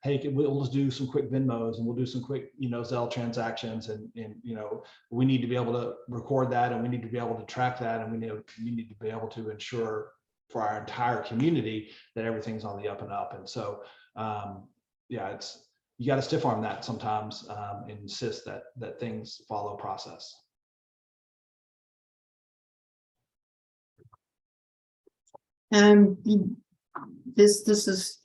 Hey, we'll just do some quick Venmos and we'll do some quick, you know, Zelle transactions, and you know, we need to be able to record that, and we need to be able to track that, and we need to be able to ensure for our entire community that everything's on the up and up. And so yeah, you got to stiff arm that sometimes and insist that things follow process. And this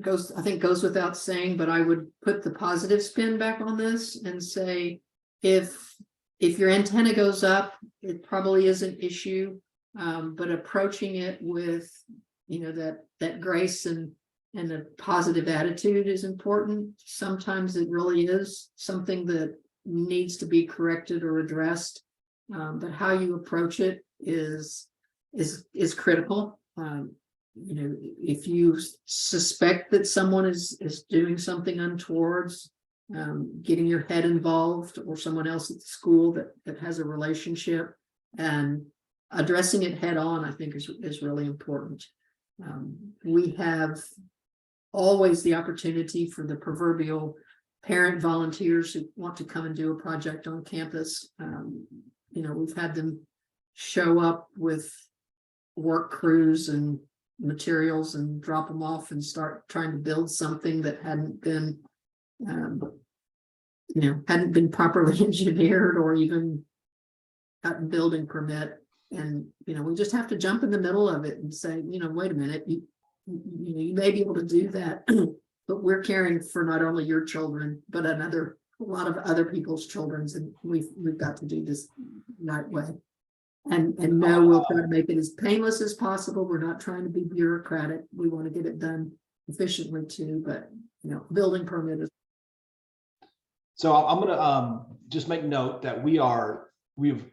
I think goes without saying, but I would put the positive spin back on this and say, if your antenna goes up, it probably is an issue, but approaching it with, you know, that grace and a positive attitude is important. Sometimes it really is something that needs to be corrected or addressed, but how you approach it is critical. You know, if you suspect that someone is doing something untowards, getting your head involved, or someone else at the school that has a relationship, and addressing it head on, I think is really important. We have always the opportunity for the proverbial parent volunteers who want to come and do a project on campus. You know, we've had them show up with work crews and materials and drop them off and start trying to build something that hadn't been properly engineered or even gotten building permit. And, you know, we just have to jump in the middle of it and say, you know, wait a minute, you may be able to do that, but we're caring for not only your children, but a lot of other people's children's, and we've got to do this the right way. And no, we'll try to make it as painless as possible. We're not trying to be bureaucratic. We want to get it done efficiently too, but, you know, building permit is. So I'm going to just make note that we've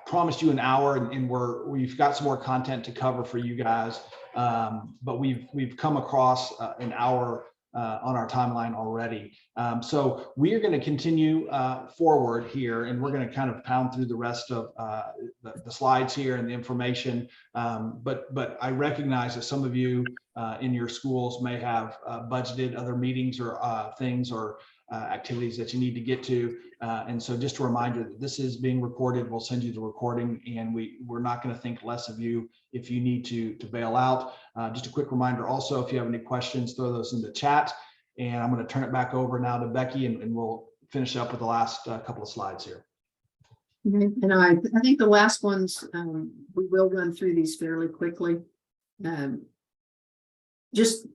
promised you an hour, and we've got some more content to cover for you guys. But we've come across an hour on our timeline already. So we are going to continue forward here, and we're going to kind of pound through the rest of the slides here and the information. But I recognize that some of you in your schools may have budgeted other meetings or things or activities that you need to get to. And so just a reminder that this is being recorded. We'll send you the recording, and we're not going to think less of you if you need to bail out. Just a quick reminder also, if you have any questions, throw those in the chat. And I'm going to turn it back over now to Becky, and we'll finish up with the last couple of slides here. And I think the last ones, we will run through these fairly quickly. Just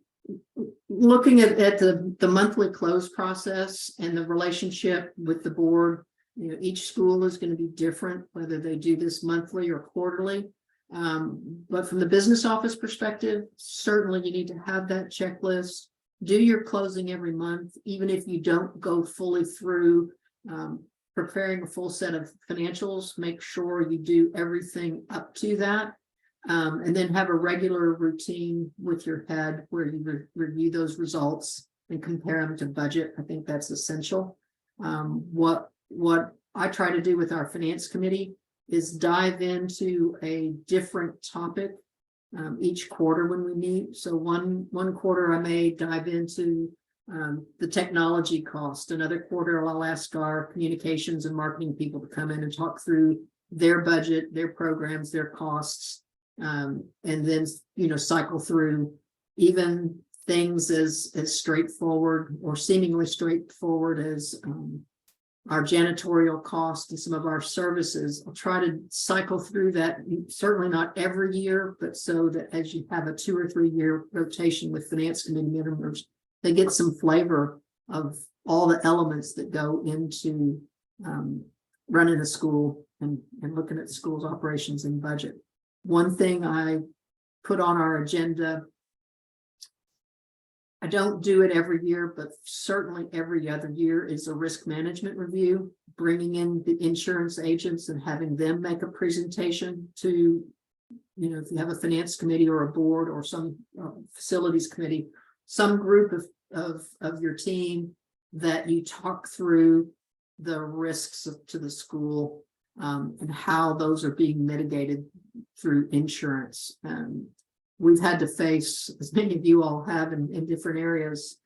looking at the monthly close process and the relationship with the board, each school is going to be different, whether they do this monthly or quarterly. But from the business office perspective, certainly you need to have that checklist. Do your closing every month, even if you don't go fully through preparing a full set of financials. Make sure you do everything up to that. And then have a regular routine with your head where you review those results and compare them to budget. I think that's essential. What I try to do with our finance committee is dive into a different topic each quarter when we meet. So one quarter I may dive into the technology cost. Another quarter I'll ask our communications and marketing people to come in and talk through their budget, their programs, their costs. And then, cycle through even things as straightforward or seemingly straightforward as our janitorial cost and some of our services. I'll try to cycle through that, certainly not every year, but so that as you have a 2 or 3 year rotation with finance committee members, they get some flavor of all the elements that go into running a school and looking at the school's operations and budget. One thing I put on our agenda, I don't do it every year, but certainly every other year, is a risk management review, bringing in the insurance agents and having them make a presentation to, if you have a finance committee or a board or some facilities committee, some group of your team, that you talk through the risks to the school and how those are being mitigated through insurance. We've had to face, as many of you all have in different areas,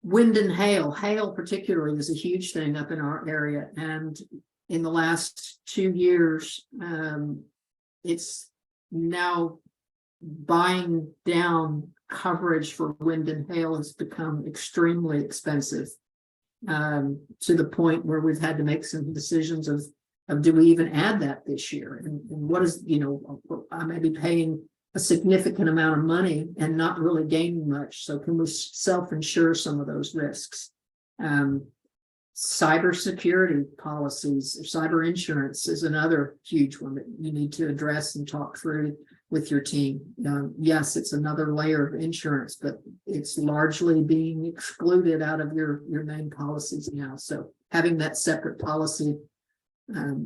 wind and hail. Hail particularly is a huge thing up in our area. And in the last 2 years, it's now buying down coverage for wind and hail has become extremely expensive. To the point where we've had to make some decisions of do we even add that this year? And what is, I may be paying a significant amount of money and not really gaining much. So can we self-insure some of those risks? Cybersecurity policies or cyber insurance is another huge one that you need to address and talk through with your team. Yes, it's another layer of insurance, but it's largely being excluded out of your main policies now. So having that separate policy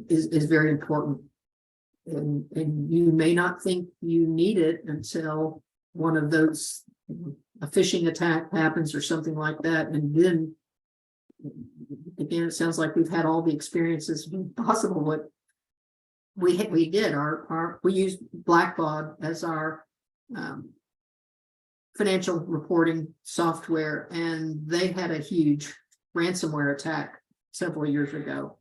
is very important. And you may not think you need it until one of those, a phishing attack happens or something like that. And then again, it sounds like we've had all the experiences possible. What we did, we used Blackbaud as our financial reporting software, and they had a huge ransomware attack several years ago,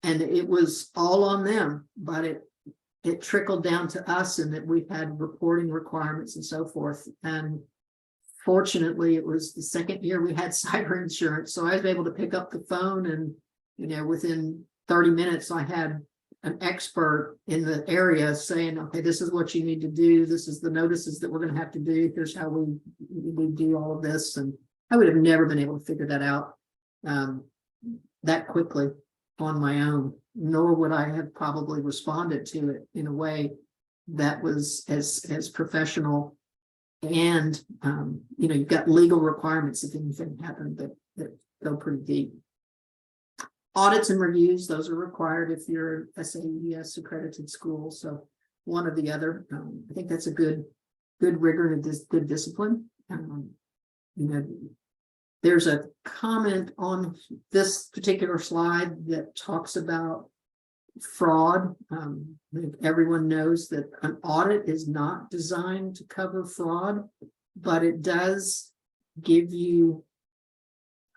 and it was all on them, but it trickled down to us, and that we had reporting requirements and so forth. And fortunately, it was the second year we had cyber insurance, so I was able to pick up the phone, and within 30 minutes I had an expert in the area saying, okay, this is what you need to do, this is the notices that we're going to have to do, here's how we do all of this. And I would have never been able to figure that out that quickly on my own, nor would I have probably responded to it in a way that was as professional. And you've got legal requirements if anything happened that go pretty deep. Audits and reviews, those are required if you're SAES accredited school. So one or the other. I think that's a good rigor and good discipline. There's a comment on this particular slide that talks about fraud. Everyone knows that an audit is not designed to cover fraud, but it does give you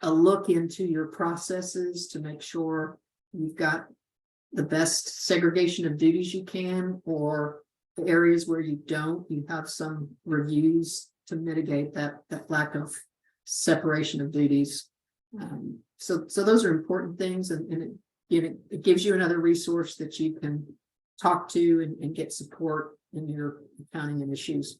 a look into your processes to make sure you've got the best segregation of duties you can, or the areas where you don't, you have some reviews to mitigate that lack of separation of duties. So those are important things, and it gives you another resource that you can talk to and get support in your accounting and issues.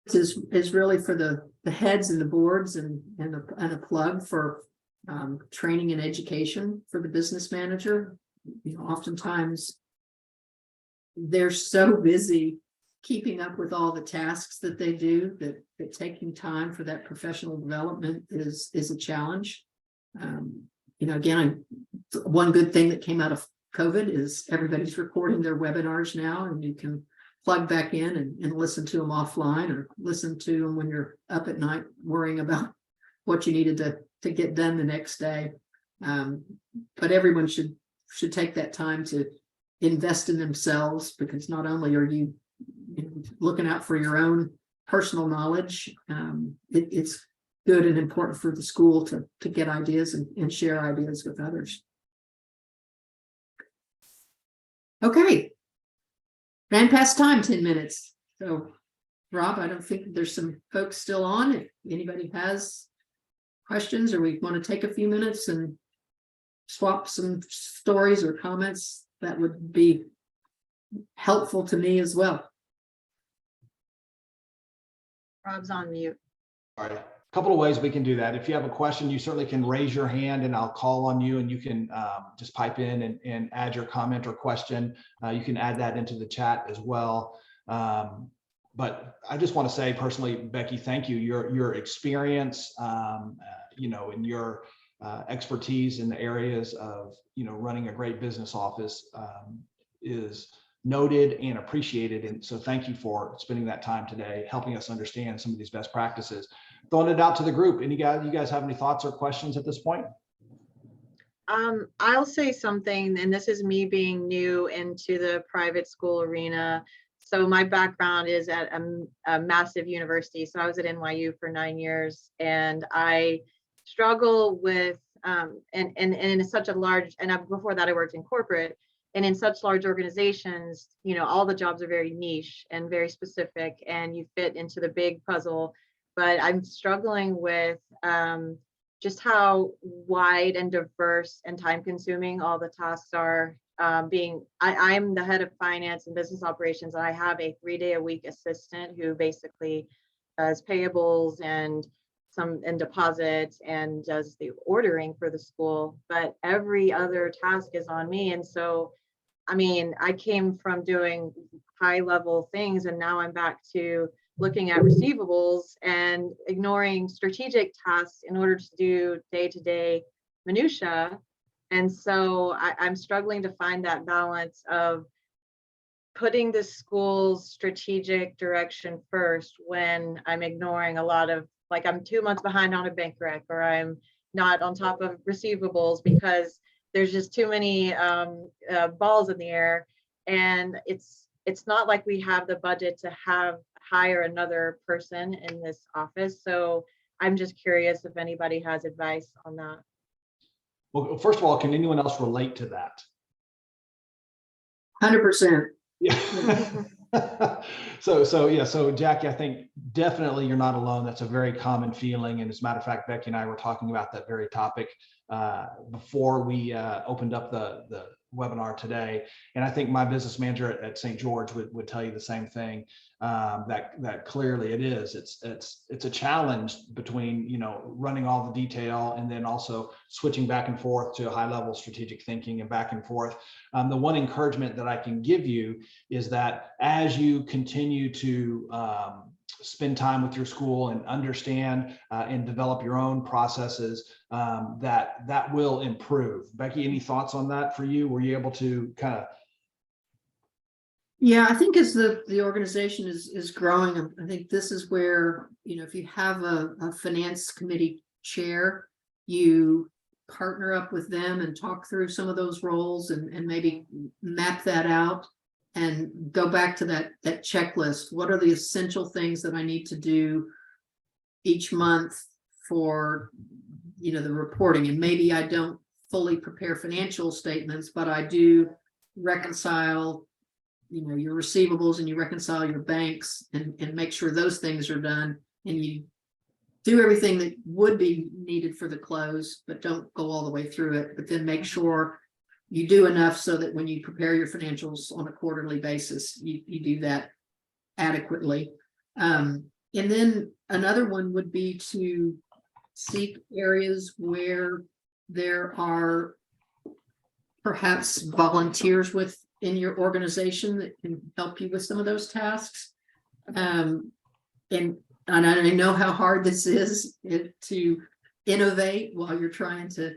This is really for the heads and the boards, and a plug for training and education for the business manager. Oftentimes they're so busy keeping up with all the tasks that they do that taking time for that professional development is a challenge. Again, one good thing that came out of COVID is everybody's recording their webinars now, and you can plug back in and listen to them offline, or listen to them when you're up at night worrying about what you needed to get done the next day. But everyone should take that time to invest in themselves, because not only are you looking out for your own personal knowledge, it's good and important for the school to get ideas and share ideas with others. Okay. Ran past time, 10 minutes. So, Rob, I don't think there's some folks still on. If anybody has questions, or we want to take a few minutes and swap some stories or comments, that would be helpful to me as well. Rob's on mute. All right. A couple of ways we can do that. If you have a question, you certainly can raise your hand and I'll call on you, and you can just pipe in and add your comment or question. You can add that into the chat as well. But I just want to say personally, Becky, thank you. Your experience, and your expertise in the areas of, running a great business office is noted and appreciated. And so thank you for spending that time today, helping us understand some of these best practices. Throwing it out to the group. You guys have any thoughts or questions at this point? I'll say something, and this is me being new into the private school arena. So my background is at a massive university. So I was at NYU for 9 years, and I struggle with, and in such a large, before that I worked in corporate, and in such large organizations, all the jobs are very niche and very specific, and you fit into the big puzzle. But I'm struggling with just how wide and diverse and time consuming all the tasks are. I'm the head of finance and business operations, and I have a 3-day-a-week assistant who basically does payables and deposits and does the ordering for the school, but every other task is on me. And so, I came from doing high level things, and now I'm back to looking at receivables and ignoring strategic tasks in order to do day-to-day minutia. And so I'm struggling to find that balance of putting the school's strategic direction first when I'm ignoring a lot of, like, I'm 2 months behind on a bank rec, or I'm not on top of receivables because there's just too many balls in the air. And it's not like we have the budget to hire another person in this office. So I'm just curious if anybody has advice on that. Well, first of all, can anyone else relate to that? 100%. Yeah. So Jackie, I think definitely you're not alone. That's a very common feeling. And as a matter of fact, Becky and I were talking about that very topic before we opened up the webinar today. And I think my business manager at St. George would tell you the same thing, that clearly it is. It's a challenge between, you know, running all the detail and then also switching back and forth to high level strategic thinking and back and forth. The one encouragement that I can give you is that as you continue to spend time with your school and understand and develop your own processes, that will improve. Becky, any thoughts on that for you? Were you able to kind of? Yeah, I think as the organization is growing, I think this is where, you know, if you have a finance committee chair, you partner up with them and talk through some of those roles and maybe map that out and go back to that checklist. What are the essential things that I need to do each month for, you know, the reporting? And maybe I don't fully prepare financial statements, but I do reconcile, you know, your receivables and you reconcile your banks and make sure those things are done, and you do everything that would be needed for the close, but don't go all the way through it. But then make sure you do enough so that when you prepare your financials on a quarterly basis, you do that adequately. And then another one would be to seek areas where there are perhaps volunteers within your organization that can help you with some of those tasks. And I know how hard this is to innovate while you're trying to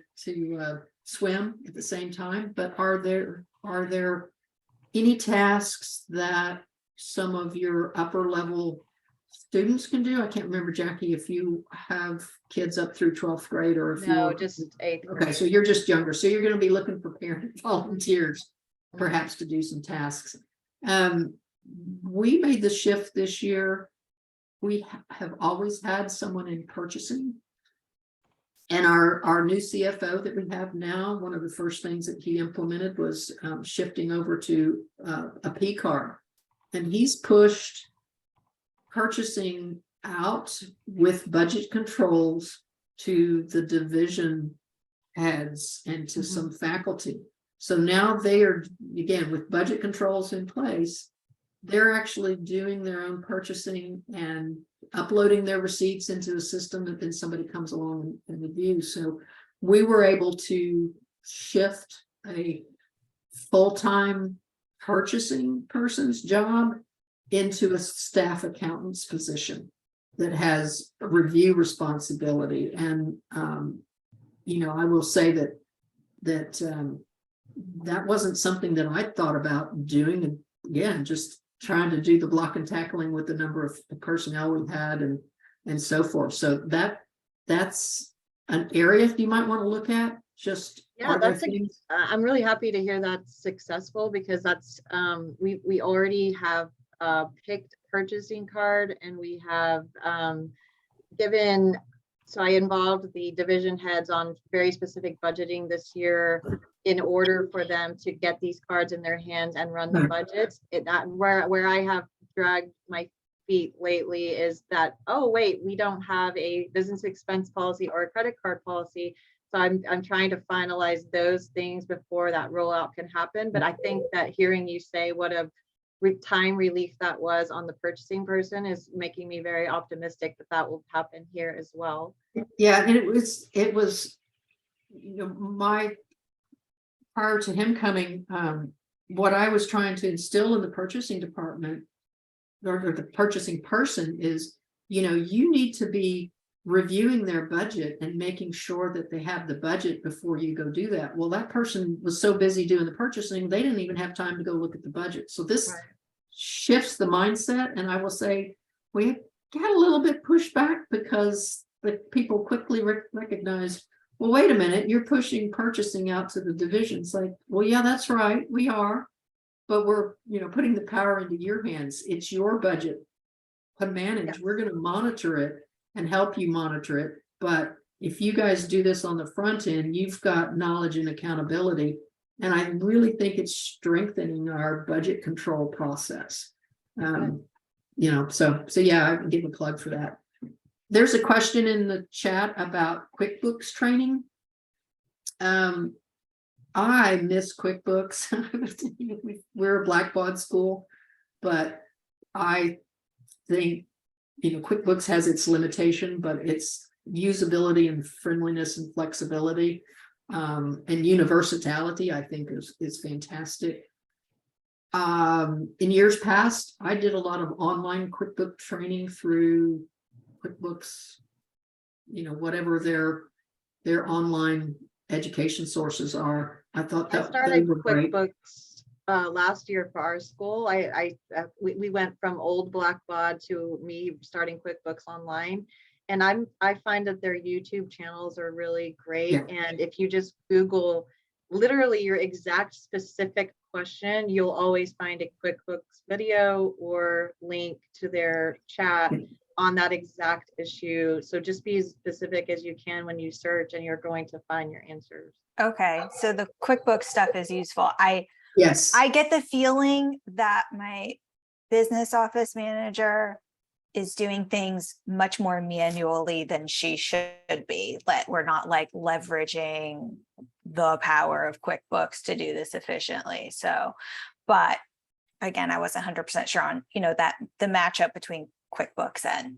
swim at the same time, but are there any tasks that some of your upper level students can do? I can't remember, Jackie, if you have kids up through 12th grade or if No, you're just 8th grade. okay, so you're just younger, so you're going to be looking for parent volunteers perhaps to do some tasks. We made the shift this year. We have always had someone in purchasing. And our new CFO that we have now, one of the first things that he implemented was shifting over to a P card. And he's pushed purchasing out with budget controls to the division heads and to some faculty. So now they are, again, with budget controls in place, they're actually doing their own purchasing and uploading their receipts into a system that then somebody comes along and reviews. So we were able to shift a full-time purchasing person's job into a staff accountant's position that has a review responsibility. And you know, I will say that wasn't something that I thought about doing. And again, just trying to do the block and tackling with the number of personnel we had and so forth. So that's an area you might want to look at. Just yeah, I'm really happy to hear that's successful, because that's we already have picked purchasing card, and we have given. So I involved the division heads on very specific budgeting this year in order for them to get these cards in their hands and run the budgets. Where I have dragged my feet lately is that, oh wait, we don't have a business expense policy or a credit card policy. So I'm trying to finalize those things before that rollout can happen. But I think that hearing you say what a time relief that was on the purchasing person is making me very optimistic that will happen here as well. Yeah, and it was, you know, prior to him coming, what I was trying to instill in the purchasing department or the purchasing person is, you know, you need to be reviewing their budget and making sure that they have the budget before you go do that. Well, that person was so busy doing the purchasing, they didn't even have time to go look at the budget. So this shifts the mindset. And I will say we got a little bit pushback because the people quickly recognized, well, wait a minute, you're pushing purchasing out to the divisions. Like, well, yeah, that's right, we are, but we're, you know, putting the power into your hands. It's your budget to manage. Yes. We're going to monitor it and help you monitor it. But if you guys do this on the front end, you've got knowledge and accountability. And I really think it's strengthening our budget control process. You know, so yeah, I can give a plug for that. There's a question in the chat about QuickBooks training. I miss QuickBooks. We're a Blackbaud school, but I think, QuickBooks has its limitation, but its usability and friendliness and flexibility and universality, I think is fantastic. In years past, I did a lot of online QuickBook training through QuickBooks, whatever their online education sources are. I thought I that started they were great. QuickBooks last year for our school. We went from old Blackbaud to me starting QuickBooks online. And I find that their YouTube channels are really great. Yeah. And if you just Google literally your exact specific question, you'll always find a QuickBooks video or link to their chat on that exact issue. So just be as specific as you can when you search, and you're going to find your answers. Okay, so the QuickBooks stuff is useful. Yes. I get the feeling that my business office manager is doing things much more manually than she should be. We're not like leveraging the power of QuickBooks to do this efficiently. So, but again, I wasn't 100% sure on, that the matchup between QuickBooks and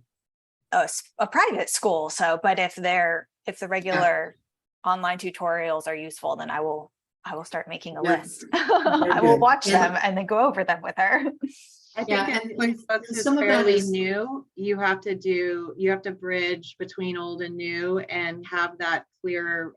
a private school. So, but if the regular online tutorials are useful, then I will start making a list. I will watch them and then go over them with her. I think Yeah, if and QuickBooks is some of that fairly is- new, you have to bridge between old and new and have that clear,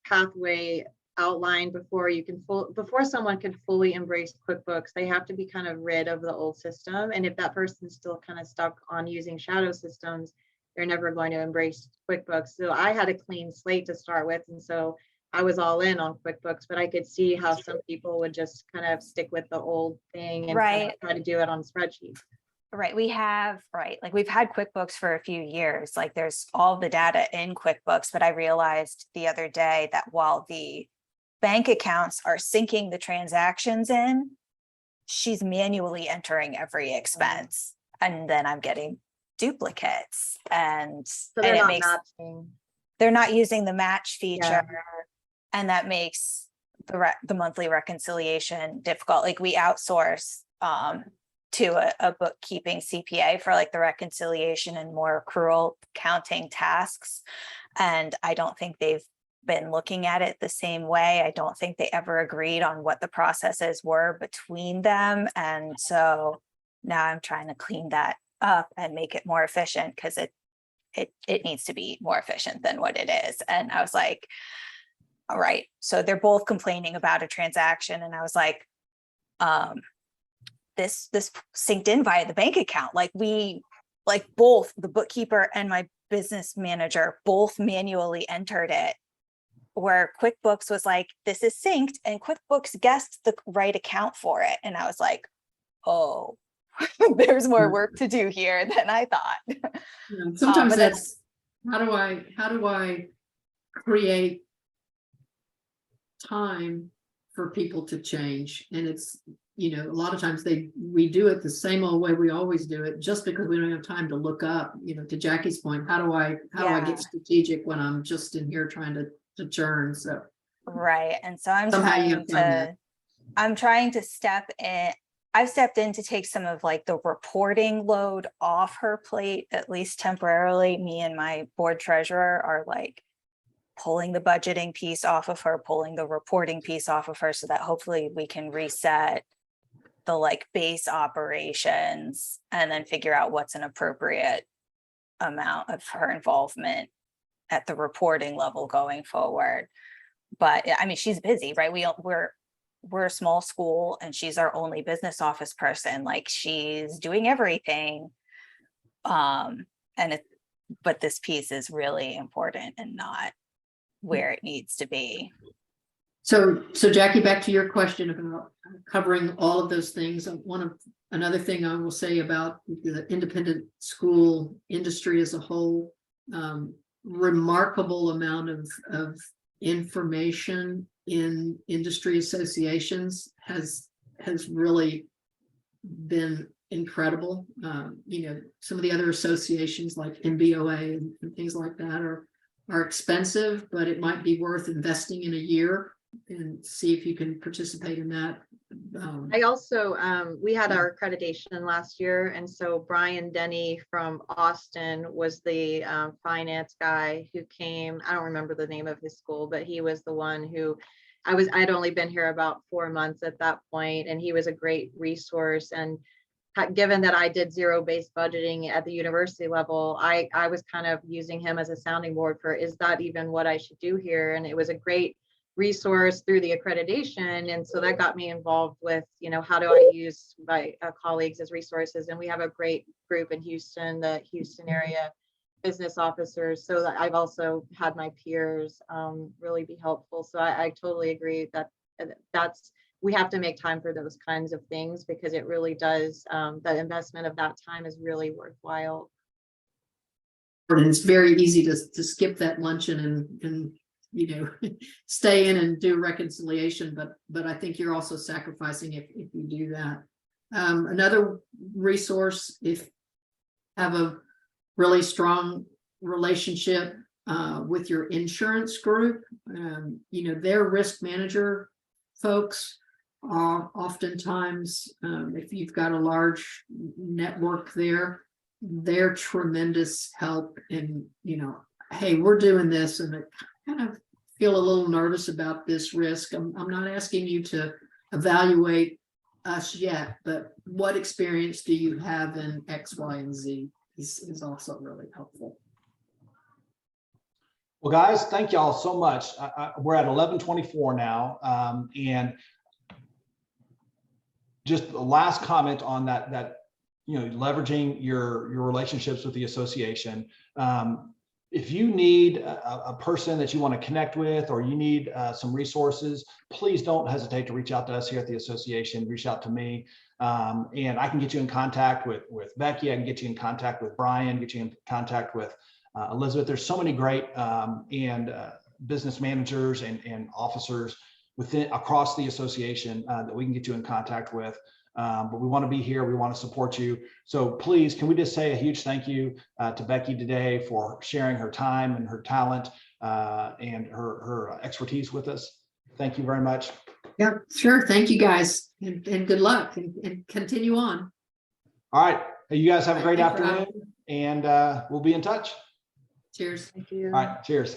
pathway outlined before someone can fully embrace QuickBooks. They have to be kind of rid of the old system. And if that person's still kind of stuck on using shadow systems, they're never going to embrace QuickBooks. So I had a clean slate to start with. And so I was all in on QuickBooks, but I could see how some people would just kind of stick with the old thing and kind of try to do it on spreadsheets. Right. We've had QuickBooks for a few years. Like there's all the data in QuickBooks, but I realized the other day that while the bank accounts are syncing the transactions in, she's manually entering every expense. And then I'm getting duplicates. And So they're not matching. They're not using the match feature. And that makes the monthly reconciliation difficult. Like we outsource to a bookkeeping CPA for like the reconciliation and more accrual counting tasks. And I don't think they've been looking at it the same way. I don't think they ever agreed on what the processes were between them. And so now I'm trying to clean that up and make it more efficient because it needs to be more efficient than what it is. And I was like, all right, so they're both complaining about a transaction. And I was like, this synced in via the bank account. Like both the bookkeeper and my business manager both manually entered it, where QuickBooks was like, this is synced, and QuickBooks guessed the right account for it. And I was like, oh, there's more work to do here than I thought. Sometimes that's how do I create time for people to change? And it's, a lot of times we do it the same old way we always do it, just because we don't have time to look up, to Jackie's point, how do I get strategic when I'm just in here trying to churn? So right. And so I'm trying to step in. I've stepped in to take some of like the reporting load off her plate, at least temporarily. Me and my board treasurer are like pulling the budgeting piece off of her, pulling the reporting piece off of her, so that hopefully we can reset the like base operations and then figure out what's an appropriate amount of her involvement at the reporting level going forward. But I mean, she's busy, right? We're a small school and she's our only business office person. Like she's doing everything. But this piece is really important and not where it needs to be. So Jackie, back to your question about covering all of those things. Another thing I will say about the independent school industry as a whole, remarkable amount of information in industry associations has really been incredible. Some of the other associations like MBOA and things like that are expensive, but it might be worth investing in a year and see if you can participate in that. I also, we had our accreditation last year, and so Brian Denny from Austin was the finance guy who came. I don't remember the name of his school, but he was the one who I'd only been here about 4 months at that point, and he was a great resource. And given that I did zero-based budgeting at the university level, I was kind of using him as a sounding board for, is that even what I should do here? And it was a great resource through the accreditation. And so that got me involved with, how do I use my colleagues as resources? And we have a great group in Houston, the Houston area business officers. So that I've also had my peers really be helpful. So I totally agree that we have to make time for those kinds of things, because it really does, the investment of that time is really worthwhile. And it's very easy to skip that luncheon and stay in and do reconciliation, but I think you're also sacrificing if you do that. Another resource, if have a really strong relationship with your insurance group, their risk manager folks are oftentimes, if you've got a large network there, they're tremendous help in, hey, we're doing this and it kind of feel a little nervous about this risk. I'm not asking you to evaluate us yet, but what experience do you have in X, Y, and Z is also really helpful. Well, guys, thank y'all so much. We're at 11:24 now, and just the last comment on that leveraging your relationships with the association. If you need a person that you want to connect with, or you need some resources, please don't hesitate to reach out to us here at the association. Reach out to me, and I can get you in contact with Becky. I can get you in contact with Brian, get you in contact with Elizabeth. There's so many great business managers and officers across the association that we can get you in contact with. But we want to be here. We want to support you. So please, can we just say a huge thank you to Becky today for sharing her time and her talent and her expertise with us. Thank you very much. Yeah, sure. Thank you guys, and good luck, and continue on. All right. You guys have a great Thank you. afternoon, and we'll be in touch. Cheers. Thank you. All right. Cheers.